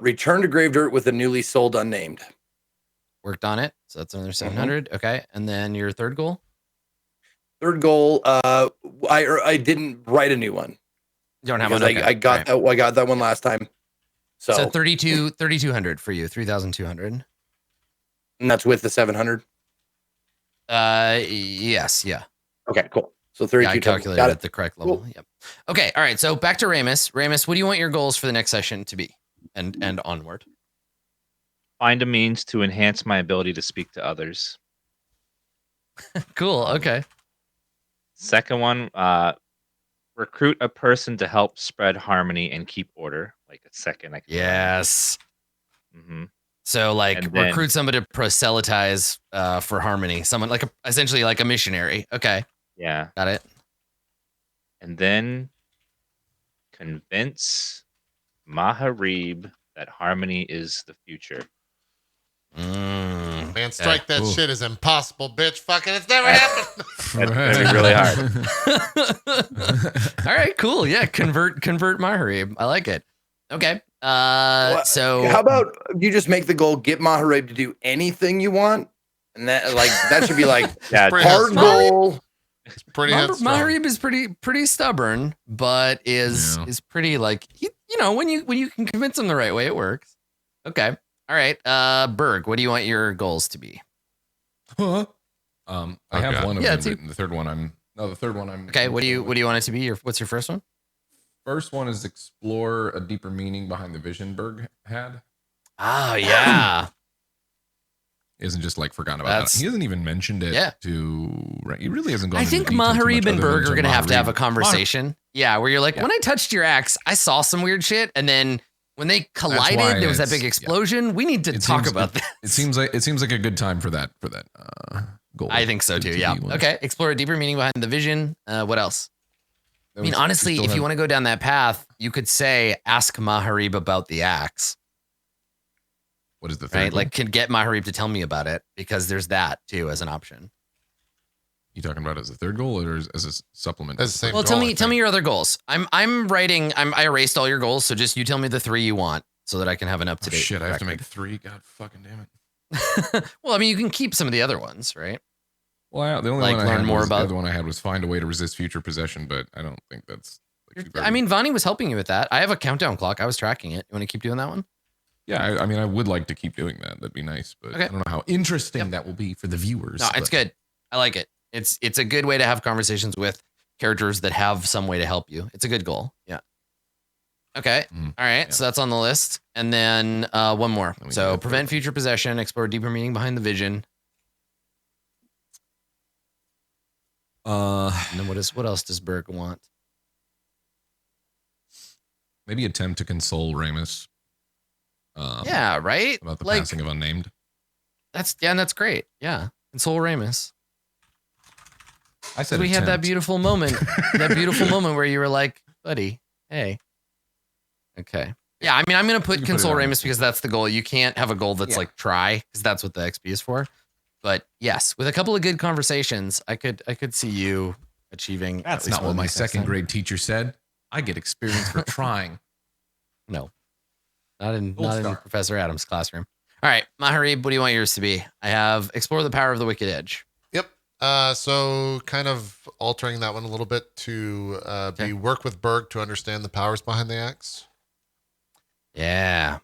Return to grave dirt with a newly sold unnamed.
Worked on it. So that's another 700. Okay. And then your third goal?
Third goal, I didn't write a new one.
You don't have
one.
Okay.
I got that one last time.
So 3,200 for you, 3,200.
And that's with the 700?
Yes, yeah.
Okay, cool. So 32.
I calculated at the correct level. Cool. Yep. Okay, all right. So back to Ramos. Ramos, what do you want your goals for the next session to be? And onward.
Find a means to enhance my ability to speak to others.
Cool. Okay.
Second one, recruit a person to help spread harmony and keep order. Like a second.
Yes.
Mm-hmm.
So recruit somebody to proselytize for harmony. Someone essentially like a missionary. Okay.
Yeah.
Got it.
And then convince Maharib that harmony is the future.
Man, strike that shit is impossible, bitch. Fucking, it's never happened.
That's gonna be really hard.
All right, cool. Yeah, convert Maharib. I like it. Okay. So
how about you just make the goal, get Maharib to do anything you want, and that should be like hard goal.
It's pretty.
Maharib is pretty stubborn, but is pretty like when you can convince him the right way, it works. Okay. All right. Berg, what do you want your goals to be?
I have one of them. The third one I'm.
Okay. What do you want it to be? What's your first one?
First one is explore a deeper meaning behind the vision Berg had.
Oh yeah.
Isn't just like forgotten about that. He hasn't even mentioned it right. He really hasn't gone.
I think Maharib and Berg are gonna have to have a conversation. Yeah, where you're like, when I touched your axe, I saw some weird shit, and then when they collided, there was that big explosion. We need to talk about this.
It seems like a good time for that goal.
I think so too. Yeah. Okay. Explore a deeper meaning behind the vision. What else? I mean, honestly, if you want to go down that path, you could say, ask Maharib about the axe.
What is the third
Right?
goal?
Like, could get Maharib to tell me about it, because there's that too as an option.
You talking about as a third goal or as a supplement?
As the same
Well,
goal,
tell me your other goals. I'm writing. I erased all your goals, so just you tell me the 3 you want, so that I can have an up to
Oh,
date.
shit, I have to make 3. God fucking damn it.
Well, I mean, you can keep some of the other ones, right?
Well, the only
Like,
one I
learn
had
more
was,
about-
the other one I had was find a way to resist future possession, but I don't think that's. Like,
I mean, Vani was helping you with that. I have a countdown clock. I was tracking it. You want to keep doing that one?
yeah, I mean, I would like to keep doing that. That'd be nice, but
Okay.
I don't know how interesting that will be for the viewers.
No, it's
but-
good. I like it. It's a good way to have conversations with characters that have some way to help you. It's a good goal. Yeah. Okay.
Mhm.
All right.
Yeah.
So that's on the list. And then one more.
Then we
So
need a
prevent
third.
future possession, explore deeper meaning behind the vision. And then what else does Berg want?
Maybe attempt to console Ramos.
Yeah, right?
About the
Like,
passing of unnamed.
that's great. Yeah. Console Ramos.
I said
We had that
attempt.
beautiful moment. That beautiful moment where you were like, buddy, hey. Okay. Yeah, I mean, I'm going to
You
put
can put
console
it on.
Ramos because that's the goal. You can't have a goal that's
Yeah.
like try, because that's what the XP is for. But yes, with a couple of good conversations, I could see you achieving. at
That's
least
not
one
what
of
my
these next
second
time.
grade teacher said. I get experience for trying.
No. Not in
Gold star.
Professor Adams' classroom. All right, Maharib, what do you want yours to be? I have explore the power of the wicked edge.
Yep. So kind of altering that one a little bit to
Okay.
be work with Berg to understand the powers behind the axe.
Yeah.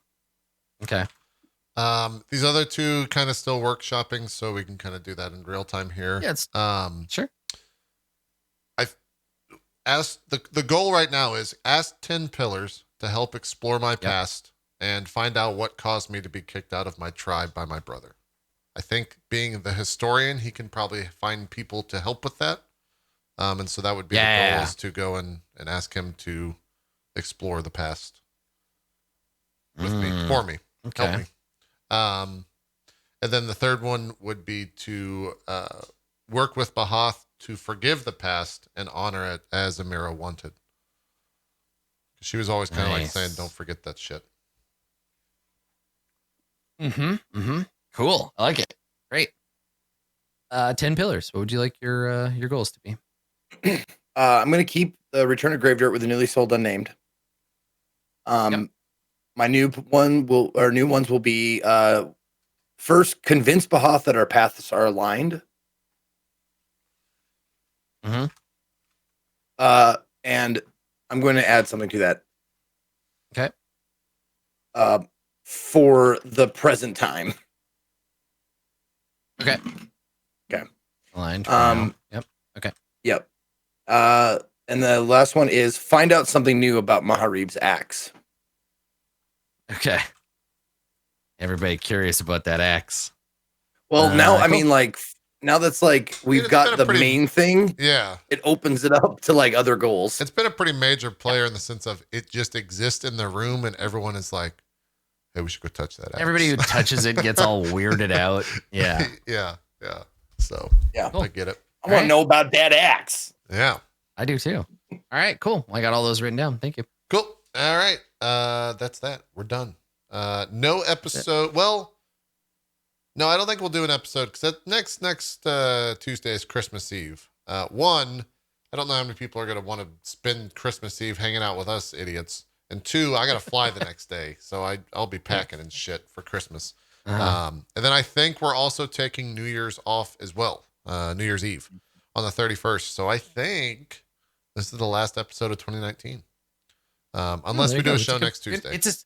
Okay.
These other 2 kind of still workshopping, so we can kind of do that in real time here.
Yeah, it's sure.
I've asked the goal right now is ask 10 pillars to help explore my past and find out what caused me to be kicked out of my tribe by my brother. I think being the historian, he can probably find people to help with that. And so that would be the
Yeah.
goal, is to go and ask him to explore the past with me, for me,
Okay.
help me. And then the third one would be to work with Bahath to forgive the past and honor it as Amira wanted. She was always kind of like
Nice.
saying, "Don't forget that shit."
Cool. I like it. Great. 10 pillars. What would you like your goals to be?
I'm gonna keep the Return of Grave Dirt with the newly sold unnamed. My new ones will be first, convince Bahath that our paths are aligned.
Mhm.
And I'm going to add something to that.
Okay.
For the present time.
Okay.
Okay.
Aligned. Yep.
Yep. And the last one is find out something new about Maharib's axe.
Okay. Everybody curious about that axe.
Well, now I
cool.
mean, like, now that's like we've
it's
got
been a
the
pretty-
main thing.
Yeah,
It opens it up to like other goals.
it's been a pretty major player in the sense of it just exists in the room, and everyone is like, "Hey, we should go touch that." axe."
Everybody who touches it gets all weirded out. Yeah.
yeah. So
Yeah.
I get it.
I want to know about that axe.
Yeah.
I do too. All right, cool. I got all those written down. Thank you.
Cool. All right. That's that. We're done. No episode. Well, no, I don't think we'll do an episode because next Tuesday is Christmas Eve. One, I don't know how many people are gonna want to spend Christmas Eve hanging out with us idiots. And 2, I gotta fly the next day, so I'll be packing and shit for Christmas.
Uh-huh.
And then I think we're also taking New Year's off as well. New Year's Eve on the 31st. So I think this is the last episode of 2019. Unless
there
we
you
do
go.
a
It's
show
good-
next Tuesday.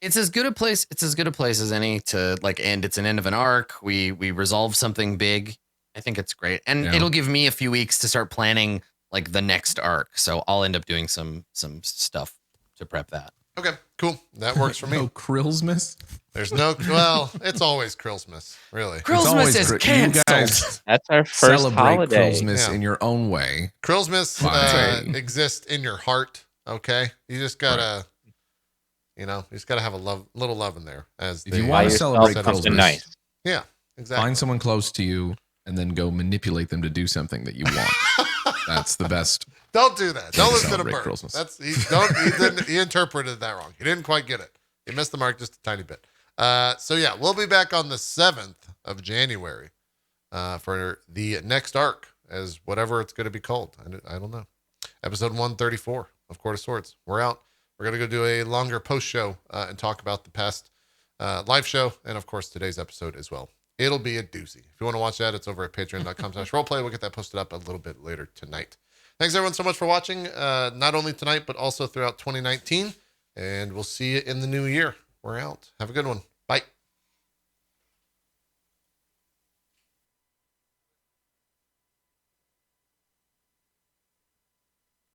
It's as good a place. It's as good a place as any to like end. It's an end of an arc. We resolve something big. I think it's great, and
Yeah.
it'll give me a few weeks to start planning like the next arc. So I'll end up doing some stuff to prep that.
Okay, cool. That works for me.
No Krillsmas?
There's no, well, it's always Krillsmas, really.
It's
Christmas
always
is
You
canceled.
guys
That's our first
celebrate
holiday.
Krillsmas
Yeah.
in your own way.
Krillsmas
Fine.
exists in your heart, okay? You just gotta, you just gotta have a little love in there. As
If you
they-
want to
yourself
celebrate
something
Krillsmas,
nice.
Yeah, exactly.
find someone close to you and then go manipulate them to do something that you want. That's the best
Don't do that. Don't listen to
Celebrate
Bert.
Christmas.
He interpreted that wrong. He didn't quite get it. He missed the mark just a tiny bit. So yeah, we'll be back on the 7th of January for the next arc, as whatever it's going to be called. I don't know. Episode 134 of Court of Swords. We're out. We're going to go do a longer post show and talk about the past live show, and of course today's episode as well. It'll be a doozy. If you want to watch that, it's over at patreon.com/roleplay. We'll get that posted up a little bit later tonight. Thanks everyone so much for watching, not only tonight, but also throughout 2019. And we'll see you in the new year. We're out. Have a good one. Bye.